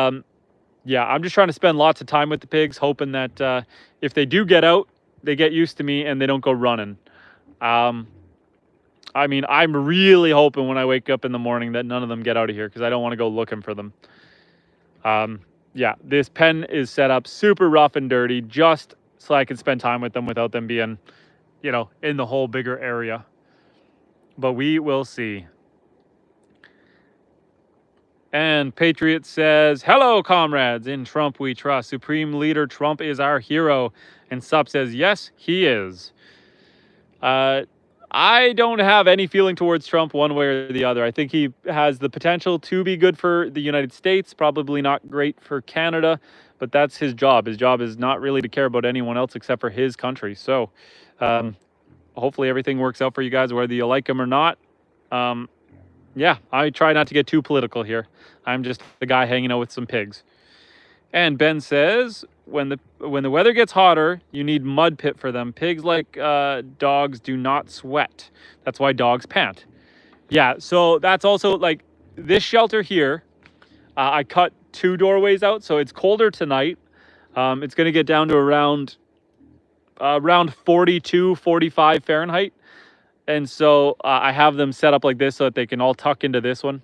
Speaker 1: yeah, I'm just trying to spend lots of time with the pigs, hoping that if they do get out, they get used to me and they don't go running. I mean, I'm really hoping when I wake up in the morning that none of them get out of here, because I don't want to go looking for them. Yeah, this pen is set up super rough and dirty just so I can spend time with them without them being, you know, in the whole bigger area. But we will see. And Patriot says, hello, comrades. In Trump we trust. Supreme Leader Trump is our hero. And Sup says, yes, he is. I don't have any feeling towards Trump one way or the other. I think he has the potential to be good for the United States, probably not great for Canada, but that's his job. His job is not really to care about anyone else except for his country. So hopefully everything works out for you guys, whether you like him or not. Yeah, I try not to get too political here. I'm just the guy hanging out with some pigs. And Ben says, when the weather gets hotter, you need mud pit for them. Pigs, like dogs, do not sweat. That's why dogs pant. Yeah, so that's also like this shelter here. I cut 2 doorways out, so it's colder tonight. It's going to get down to around around 42, 45 Fahrenheit. And so I have them set up like this so that they can all tuck into this one.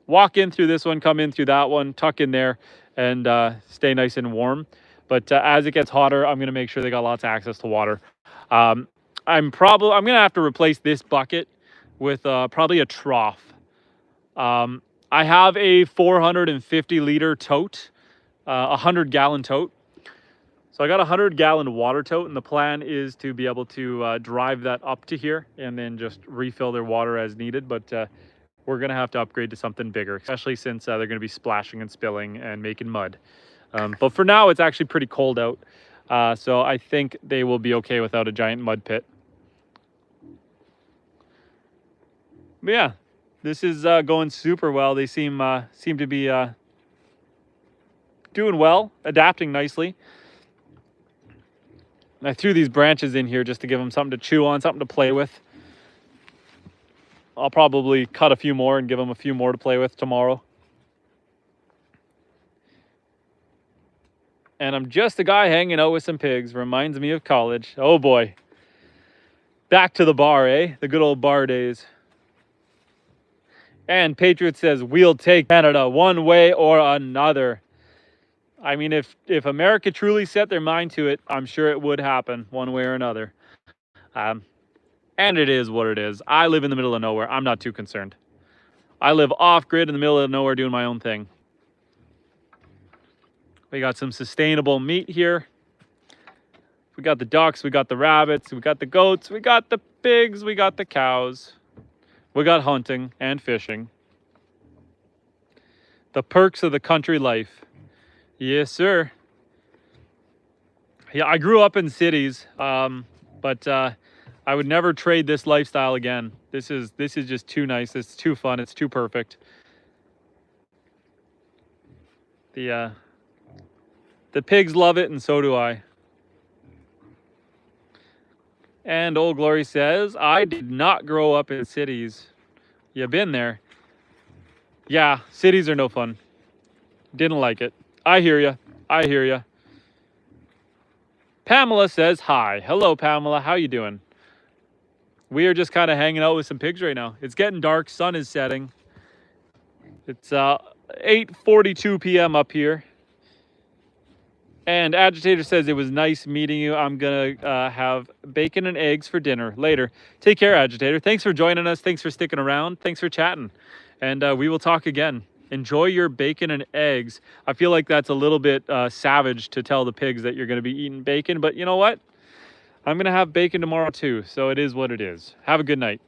Speaker 1: Walk in through this one, come in through that one, tuck in there, and stay nice and warm. But as it gets hotter, I'm going to make sure they got lots of access to water. I'm going to have to replace this bucket with probably a trough. I have a 450 liter tote, 100-gallon tote. So I got a 100-gallon water tote, and the plan is to be able to drive that up to here and then just refill their water as needed. But we're going to have to upgrade to something bigger, especially since they're going to be splashing and spilling and making mud. But for now, it's actually pretty cold out. So I think they will be okay without a giant mud pit. But yeah, this is going super well. They seem to be doing well, adapting nicely. I threw these branches in here just to give them something to chew on, something to play with. I'll probably cut a few more and give them a few more to play with tomorrow. And I'm just a guy hanging out with some pigs. Reminds me of college. Oh boy. Back to the bar, eh? The good old bar days. And Patriot says, we'll take Canada one way or another. I mean, if America truly set their mind to it, I'm sure it would happen one way or another. And it is what it is. I live in the middle of nowhere. I'm not too concerned. I live off-grid in the middle of nowhere doing my own thing. We got some sustainable meat here. We got the ducks, we got the rabbits, we got the goats, we got the pigs, we got the cows. We got hunting and fishing. The perks of the country life. Yes, sir. Yeah, I grew up in cities, but I would never trade this lifestyle again. This is just too nice. It's too fun. It's too perfect. The pigs love it, and so do I. And Old Glory says, I did not grow up in cities. You been there? Yeah, cities are no fun. Didn't like it. I hear ya. I hear ya. Pamela says hi. Hello, Pamela. How you doing? We are just kind of hanging out with some pigs right now. It's getting dark. Sun is setting. It's 8:42 p.m. up here. And Agitator says, it was nice meeting you. I'm going to have bacon and eggs for dinner later. Take care, Agitator. Thanks for joining us. Thanks for sticking around. Thanks for chatting. And we will talk again. Enjoy your bacon and eggs. I feel like that's a little bit savage to tell the pigs that you're going to be eating bacon. But you know what? I'm going to have bacon tomorrow too. So it is what it is. Have a good night.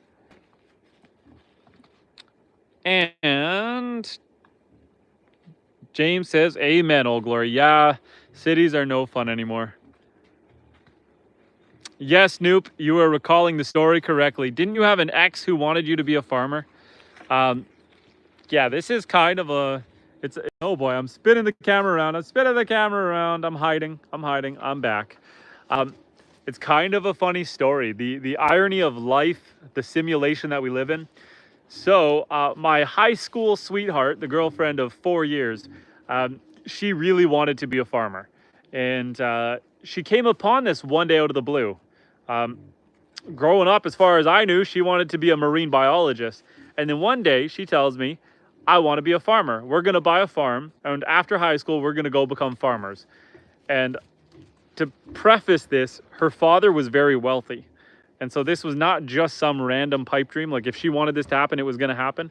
Speaker 1: And James says, amen, Old Glory. Yeah. Cities are no fun anymore. Yes, Noop, you are recalling the story correctly. Didn't you have an ex who wanted you to be a farmer? Yeah, this is kind of a... oh boy, I'm spinning the camera around. I'm spinning the camera around. I'm hiding. I'm back. It's kind of a funny story. The irony of life, the simulation that we live in. So my high school sweetheart, the girlfriend of 4 years, she really wanted to be a farmer. And she came upon this one day out of the blue. Growing up, as far as I knew, she wanted to be a marine biologist. And then one day she tells me, I want to be a farmer. We're going to buy a farm. And after high school, we're going to go become farmers. And to preface this, her father was very wealthy. And so this was not just some random pipe dream. Like if she wanted this to happen, it was going to happen.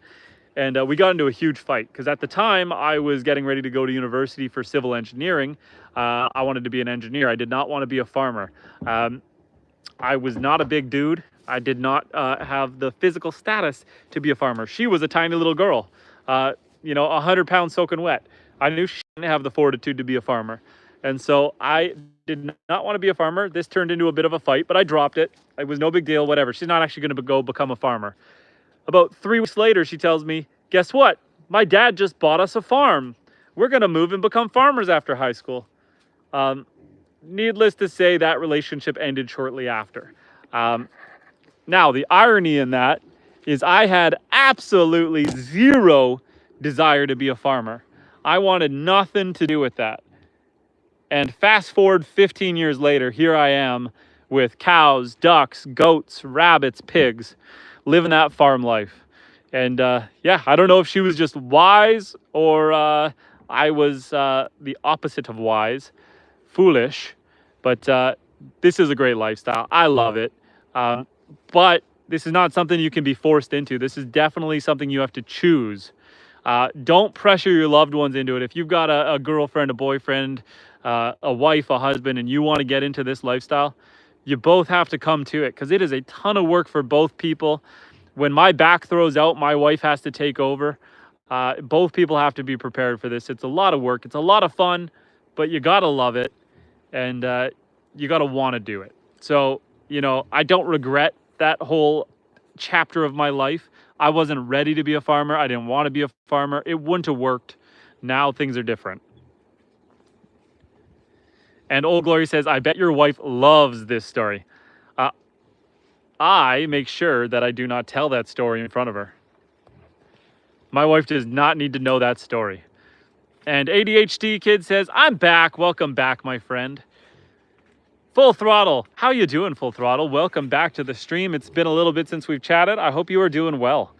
Speaker 1: And we got into a huge fight because at the time I was getting ready to go to university for civil engineering. I wanted to be an engineer. I did not want to be a farmer. I was not a big dude. I did not have the physical status to be a farmer. She was a tiny little girl, 100 pounds soaking wet. I knew she didn't have the fortitude to be a farmer. And so I did not want to be a farmer. This turned into a bit of a fight, but I dropped it. It was no big deal, whatever. She's not actually going to go become a farmer. About 3 weeks later, she tells me, guess what? My dad just bought us a farm. We're going to move and become farmers after high school. Needless to say, that relationship ended shortly after. Now, the irony in that is I had absolutely zero desire to be a farmer. I wanted nothing to do with that. And fast forward 15 years later, here I am with cows, ducks, goats, rabbits, pigs, living that farm life. And yeah, I don't know if she was just wise or I was the opposite of wise, foolish, but this is a great lifestyle. I love it. But this is not something you can be forced into. This is definitely something you have to choose. Don't pressure your loved ones into it. If you've got a girlfriend, a boyfriend, a wife, a husband, and you want to get into this lifestyle, you both have to come to it because it is a ton of work for both people. When my back throws out, my wife has to take over. Both people have to be prepared for this. It's a lot of work. It's a lot of fun, but you got to love it and you got to want to do it. So, you know, I don't regret that whole chapter of my life. I wasn't ready to be a farmer. I didn't want to be a farmer. It wouldn't have worked. Now things are different. And Old Glory says, I bet your wife loves this story. I make sure that I do not tell that story in front of her. My wife does not need to know that story. And ADHD Kid says, I'm back. Welcome back, my friend. Full Throttle. How you doing, Full Throttle? Welcome back to the stream. It's been a little bit since we've chatted. I hope you are doing well.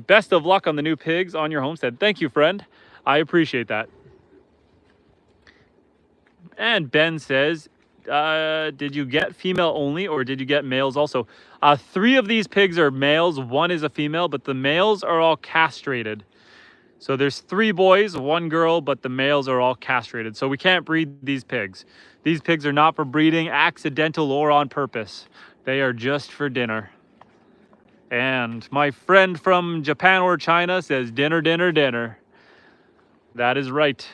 Speaker 1: Best of luck on the new pigs on your homestead. Thank you, friend. I appreciate that. And Ben says, did you get female only or did you get males also? 3 of these pigs are males. 1 is a female, but the males are all castrated. So there's 3 boys, 1 girl, but the males are all castrated. So we can't breed these pigs. These pigs are not for breeding, accidental or on purpose. They are just for dinner. And my friend from Japan or China says dinner, dinner, dinner. That is right.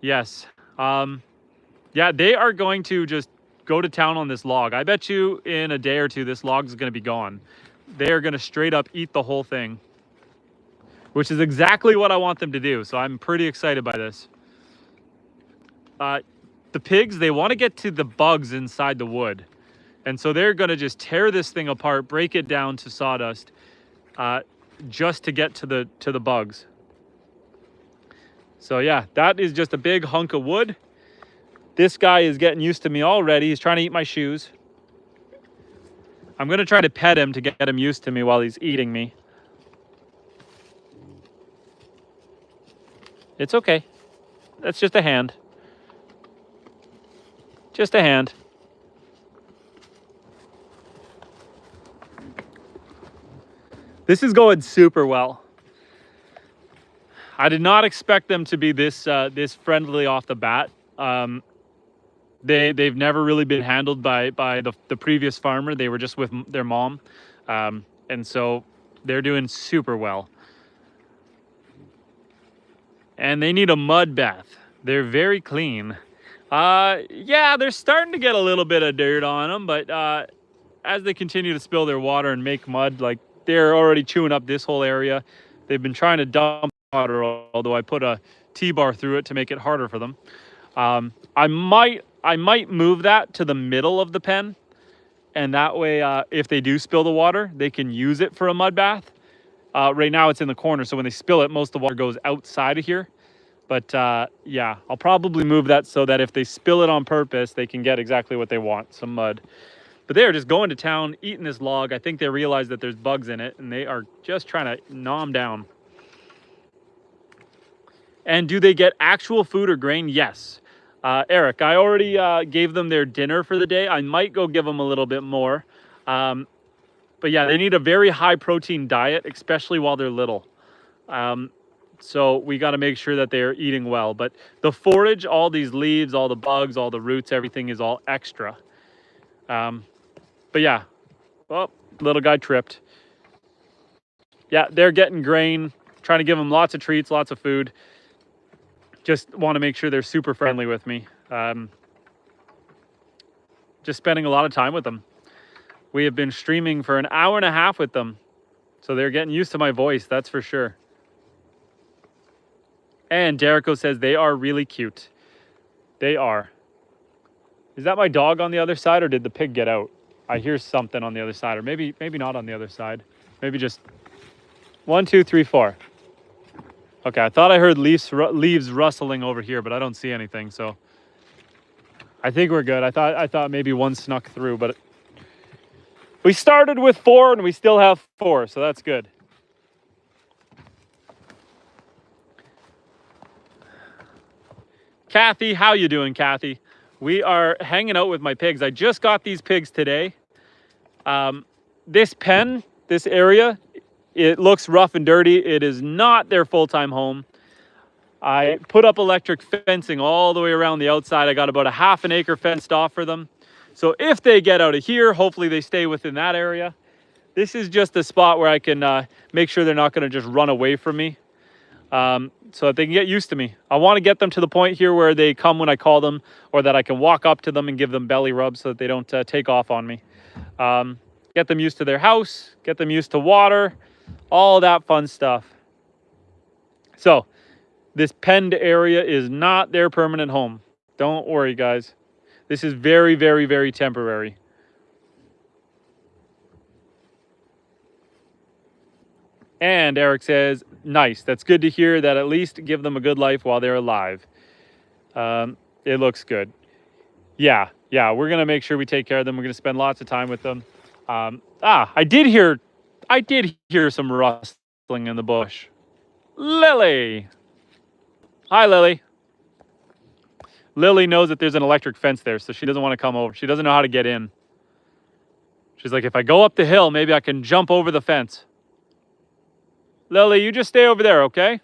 Speaker 1: Yes. Yeah, they are going to just go to town on this log. I bet you in a day or 2, this log is going to be gone. They are going to straight up eat the whole thing, which is exactly what I want them to do. So I'm pretty excited by this. The pigs, they want to get to the bugs inside the wood. And so they're going to just tear this thing apart, break it down to sawdust, just to get to the bugs. So yeah, that is just a big hunk of wood. This guy is getting used to me already. He's trying to eat my shoes. I'm going to try to pet him to get him used to me while he's eating me. It's okay. That's just a hand. Just a hand. This is going super well. I did not expect them to be this friendly off the bat. They've never really been handled by the previous farmer. They were just with their mom. And so they're doing super well. And they need a mud bath. They're very clean. Yeah, they're starting to get a little bit of dirt on them, but as they continue to spill their water and make mud, like they're already chewing up this whole area. They've been trying to dump water, although I put a T-bar through it to make it harder for them. I might move that to the middle of the pen, and that way, if they do spill the water, they can use it for a mud bath. Right now it's in the corner, so when they spill it, most of the water goes outside of here. But yeah, I'll probably move that so that if they spill it on purpose, they can get exactly what they want, some mud. But they are just going to town, eating this log. I think they realize that there's bugs in it, and they are just trying to gnaw them down. And do they get actual food or grain? Yes. Eric, I already gave them their dinner for the day. I might go give them a little bit more. But yeah, they need a very high protein diet, especially while they're little. So we got to make sure that they're eating well. But the forage, all these leaves, all the bugs, all the roots, everything is all extra. But yeah, well, little guy tripped. Yeah, they're getting grain, trying to give them lots of treats, lots of food. Just want to make sure they're super friendly with me. Just spending a lot of time with them. We have been streaming for an hour and a half with them. So they're getting used to my voice, that's for sure. And Derico says they are really cute. They are. Is that my dog on the other side, or did the pig get out? I hear something on the other side, or maybe not on the other side. Maybe just 1, 2, 3, 4. Okay, I thought I heard leaves rustling over here, but I don't see anything, so I think we're good. I thought maybe one snuck through, but we started with 4 and we still have 4, so that's good. Kathy, how you doing, Kathy? We are hanging out with my pigs. I just got these pigs today. This pen, this area, it looks rough and dirty. It is not their full-time home. I put up electric fencing all the way around the outside. I got about a ½ acre fenced off for them. So if they get out of here, hopefully they stay within that area. This is just a spot where I can make sure they're not going to just run away from me. So that they can get used to me. I want to get them to the point here where they come when I call them, or that I can walk up to them and give them belly rubs so that they don't take off on me. Get them used to their house, get them used to water, all that fun stuff. So this penned area is not their permanent home. Don't worry, guys. This is very, very, very temporary. And Eric says, nice. That's good to hear. That at least give them a good life while they're alive. It looks good. Yeah, we're going to make sure we take care of them. We're going to spend lots of time with them. I did hear some rustling in the bush. Lily. Hi, Lily. Lily knows that there's an electric fence there, so she doesn't want to come over. She doesn't know how to get in. She's like, if I go up the hill, maybe I can jump over the fence. Lily, you just stay over there, okay?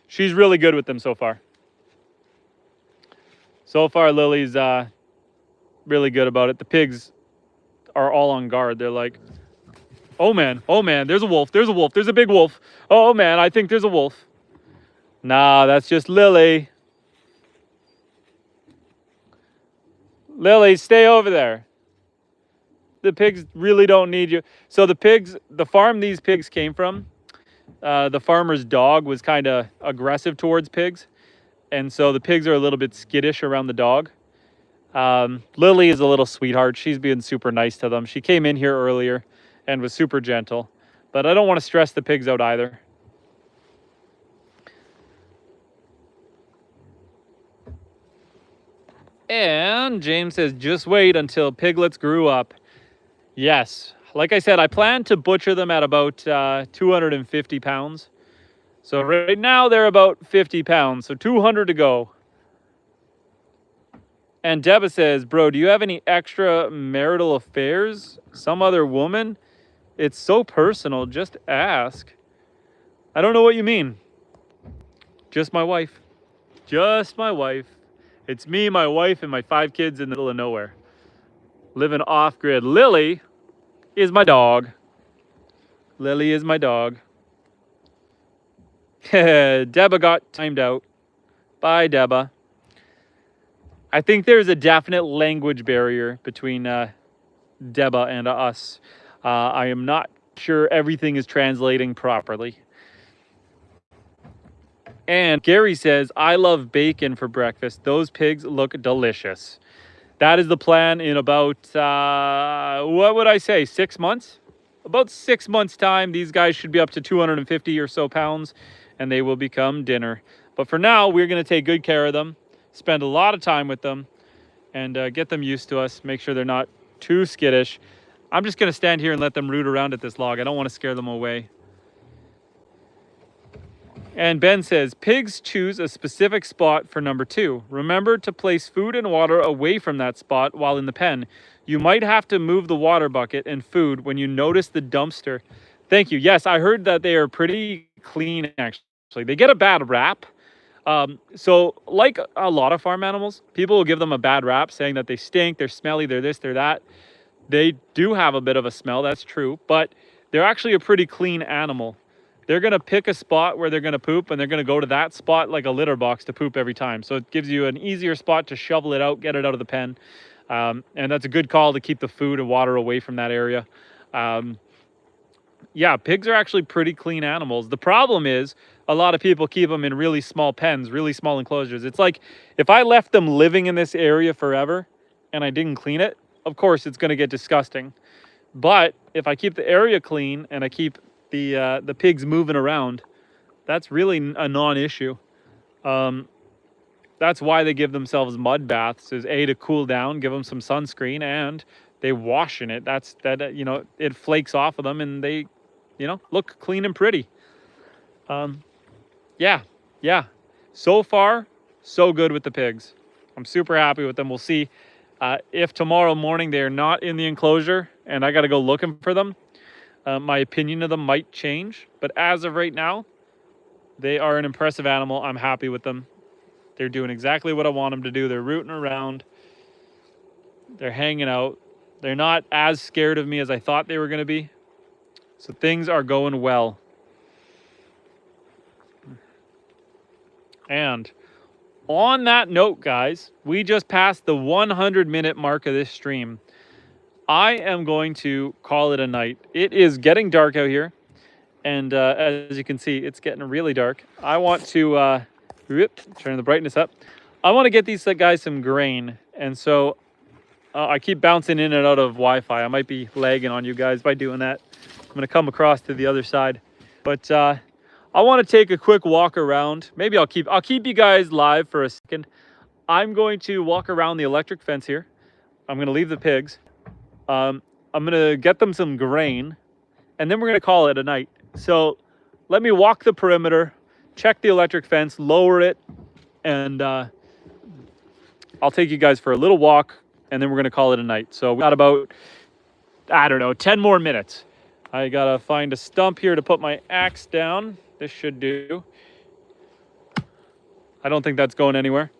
Speaker 1: She's really good with them so far. So far, Lily's really good about it. The pigs are all on guard. They're like, oh man, there's a wolf, there's a big wolf. Oh man, I think there's a wolf. Nah, that's just Lily. Lily, stay over there. The pigs really don't need you. So the farm these pigs came from, the farmer's dog was kind of aggressive towards pigs. And so the pigs are a little bit skittish around the dog. Lily is a little sweetheart. She's being super nice to them. She came in here earlier and was super gentle. But I don't want to stress the pigs out either. And James says, just wait until piglets grew up. Yes, like I said, I plan to butcher them at about 250 pounds. So right now they're about 50 pounds, so 200 to go. And Deba says, bro, do you have any extra marital affairs? Some other woman? It's so personal, just ask. I don't know what you mean. Just my wife. Just my wife. It's me, my wife, and my 5 kids in the middle of nowhere. Living off-grid. Lily is my dog. Lily is my dog. Deba got timed out. Bye, Deba. I think there's a definite language barrier between Deba and us. I am not sure everything is translating properly. And Gary says, I love bacon for breakfast. Those pigs look delicious. That is the plan in about, what would I say, 6 months? About 6 months' time, these guys should be up to 250 or so pounds, and they will become dinner. But for now, we're going to take good care of them, spend a lot of time with them, and get them used to us, make sure they're not too skittish. I'm just going to stand here and let them root around at this log. I don't want to scare them away. And Ben says, pigs choose a specific spot for number 2. Remember to place food and water away from that spot while in the pen. You might have to move the water bucket and food when you notice the dumpster. Thank you. Yes, I heard that they are pretty clean, actually. They get a bad rap. So like a lot of farm animals, people will give them a bad rap saying that they stink, they're smelly, they're this, they're that. They do have a bit of a smell, that's true, but they're actually a pretty clean animal. They're going to pick a spot where they're going to poop, and they're going to go to that spot like a litter box to poop every time. So it gives you an easier spot to shovel it out, get it out of the pen. And that's a good call to keep the food and water away from that area. Yeah, pigs are actually pretty clean animals. The problem is a lot of people keep them in really small pens, really small enclosures. It's like if I left them living in this area forever and I didn't clean it, of course it's going to get disgusting. But if I keep the area clean and I keep the pigs moving around, that's really a non-issue. that's why they give themselves mud baths, is A, to cool down, give them some sunscreen, and they wash in it. You know, it flakes off of them and they, you know, look clean and pretty. Yeah, yeah. So far, so good with the pigs. I'm super happy with them. We'll see if tomorrow morning they're not in the enclosure and I got to go looking for them. My opinion of them might change, but as of right now, they are an impressive animal. I'm happy with them. They're doing exactly what I want them to do. They're rooting around. They're hanging out. They're not as scared of me as I thought they were going to be. So things are going well. And on that note, guys, we just passed the 100-minute mark of this stream. I am going to call it a night. It is getting dark out here. And as you can see, it's getting really dark. I want to turn the brightness up. I want to get these guys some grain. And so I keep bouncing in and out of Wi-Fi. I might be lagging on you guys by doing that. I'm going to come across to the other side. But I want to take a quick walk around. Maybe I'll keep you guys live for a second. I'm going to walk around the electric fence here. I'm going to leave the pigs. I'm going to get them some grain, and then we're going to call it a night. So let me walk the perimeter, check the electric fence, lower it, and I'll take you guys for a little walk, and then we're going to call it a night. So we got about, I don't know, 10 more minutes. I got to find a stump here to put my axe down. This should do. I don't think that's going anywhere.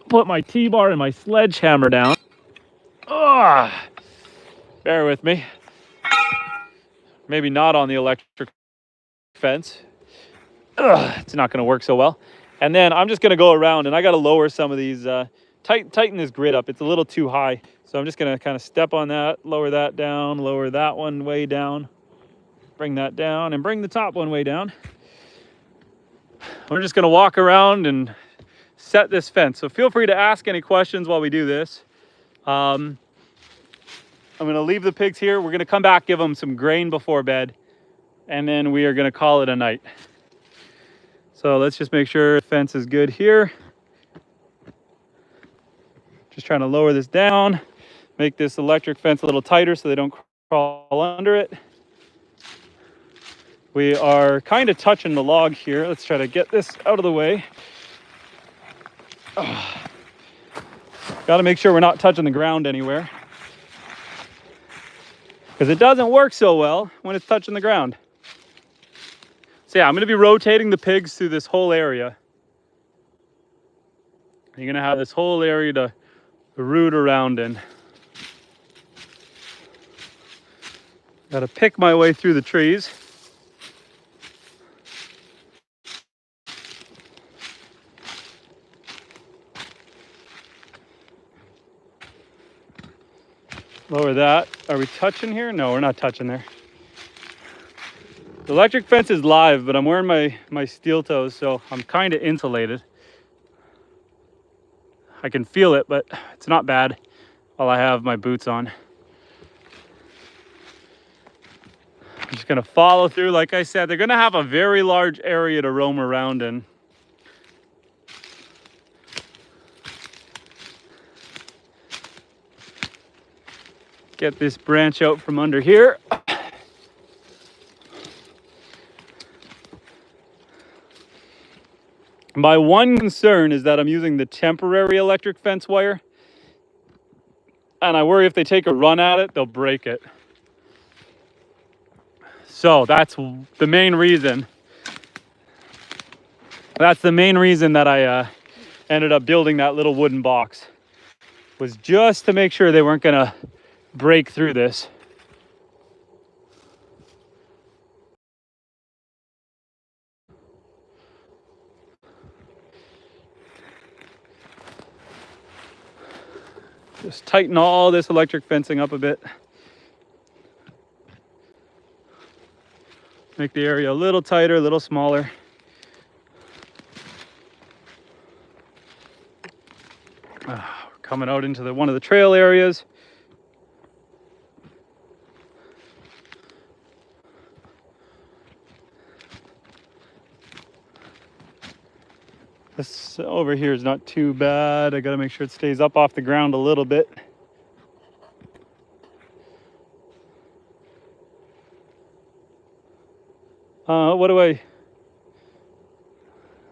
Speaker 1: Put my T-bar and my sledgehammer down. Bear with me. Maybe not on the electric fence. It's not going to work so well. And then I'm just going to go around, and I got to lower some of these, tighten this grid up. It's a little too high. So I'm just going to kind of step on that, lower that down, lower that one way down, bring that down, and bring the top one way down. We're just going to walk around and set this fence. So feel free to ask any questions while we do this. I'm going to leave the pigs here. We're going to come back, give them some grain before bed, and then we are going to call it a night. So let's just make sure the fence is good here. Just trying to lower this down, make this electric fence a little tighter so they don't crawl under it. We are kind of touching the log here. Let's try to get this out of the way. Got to make sure we're not touching the ground anywhere, because it doesn't work so well when it's touching the ground. So yeah, I'm going to be rotating the pigs through this whole area. You're going to have this whole area to root around in. Got to pick my way through the trees. Lower that. Are we touching here? No, we're not touching there. The electric fence is live, but I'm wearing my steel toes, so I'm kind of insulated. I can feel it, but it's not bad while I have my boots on. I'm just gonna follow through. Like I said, they're gonna have a very large area to roam around in. Get this branch out from under here. My one concern is that I'm using the temporary electric fence wire, and I worry if they take a run at it, they'll break it. So that's the main reason. That's the main reason that I ended up building that little wooden box, was just to make sure they weren't gonna break through this. Just tighten all this electric fencing up a bit. Make the area a little tighter, a little smaller. We're coming out into one of the trail areas. This over here is not too bad. I gotta make sure it stays up off the ground a little bit. What do I...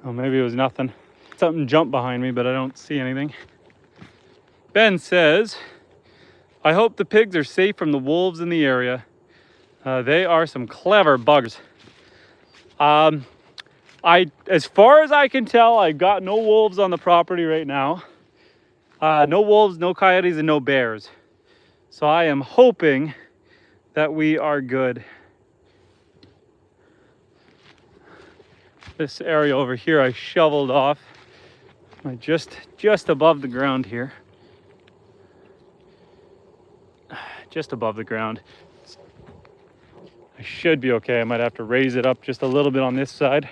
Speaker 1: Oh, maybe it was nothing. Something jumped behind me, but I don't see anything. Ben says, I hope the pigs are safe from the wolves in the area. They are some clever buggers. As far as I can tell, I've got no wolves on the property right now. No wolves, no coyotes, and no bears. So I am hoping that we are good. This area over here I shoveled off. Just above the ground here. Just above the ground. I should be okay. I might have to raise it up just a little bit on this side.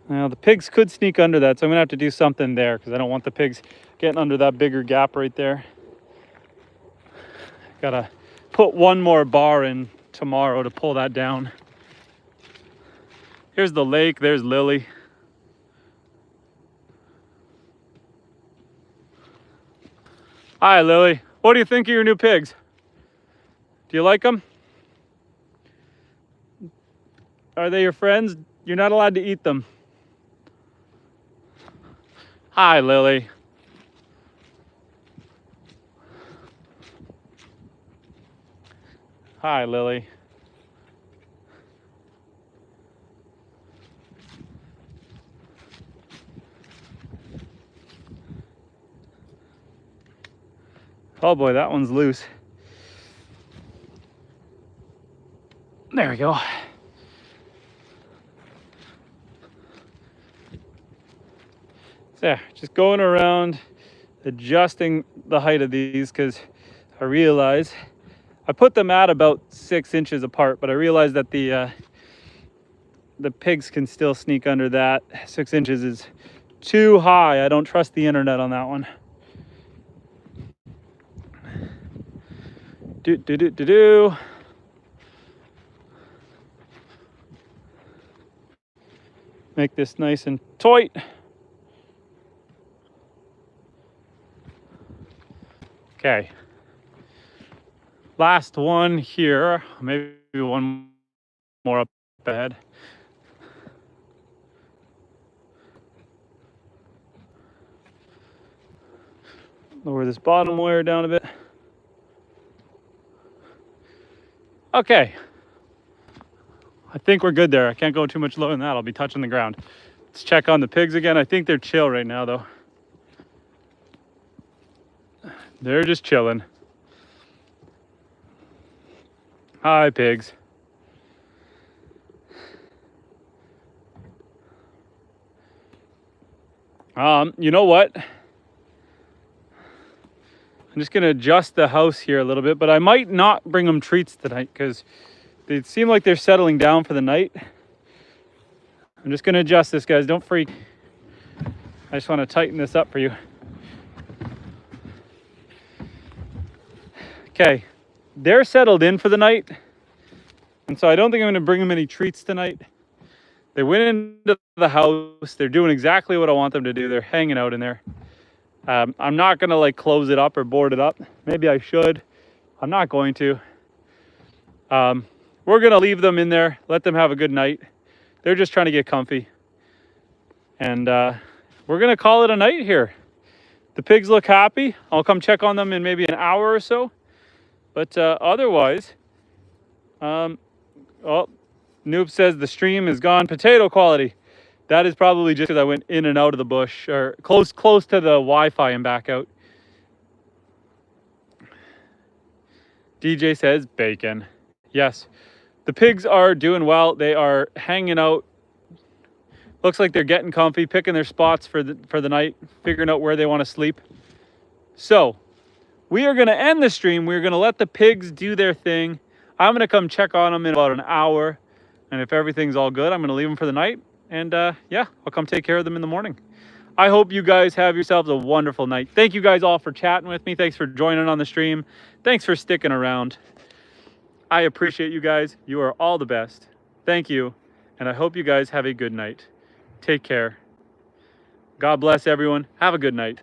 Speaker 1: Now the pigs could sneak under that, so I'm gonna have to do something there because I don't want the pigs getting under that bigger gap right there. Gotta put one more bar in tomorrow to pull that down. Here's the lake, there's Lily. Hi Lily, what do you think of your new pigs? Do you like them? Are they your friends? You're not allowed to eat them. Hi Lily. Hi Lily. Oh boy, that one's loose. There we go. So yeah, just going around adjusting the height of these because I realize I put them at about 6 inches apart, but I realized that the pigs can still sneak under that. 6 inches is too high. I don't trust the internet on that one. Do. Make this nice and tight. Okay. Last one here. Maybe one more up ahead. Lower this bottom wire down a bit. Okay. I think we're good there. I can't go too much lower than that. I'll be touching the ground. Let's check on the pigs again. I think they're chill right now though. They're just chilling. Hi, pigs. You know what? I'm just gonna adjust the house here a little bit, but I might not bring them treats tonight because they seem like they're settling down for the night. I'm just gonna adjust this, guys. Don't freak. I just want to tighten this up for you. Okay, they're settled in for the night, and so I don't think I'm gonna bring them any treats tonight. They went into the house. They're doing exactly what I want them to do. They're hanging out in there. I'm not gonna like close it up or board it up. Maybe I should. I'm not going to. We're gonna leave them in there, let them have a good night. They're just trying to get comfy. And we're gonna call it a night here. The pigs look happy. I'll come check on them in maybe an hour or so. But otherwise, oh, Noob says the stream is gone potato quality. That is probably just because I went in and out of the bush or close to the Wi-Fi and back out. DJ says bacon. Yes, the pigs are doing well. They are hanging out. Looks like they're getting comfy, picking their spots for the night, figuring out where they want to sleep. So we are going to end the stream. We're going to let the pigs do their thing. I'm going to come check on them in about an hour. And if everything's all good, I'm going to leave them for the night. And yeah, I'll come take care of them in the morning. I hope you guys have yourselves a wonderful night. Thank you guys all for chatting with me. Thanks for joining on the stream. Thanks for sticking around. I appreciate you guys. You are all the best. Thank you. and I hope you guys have a good night. Take care. God bless everyone. Have a good night.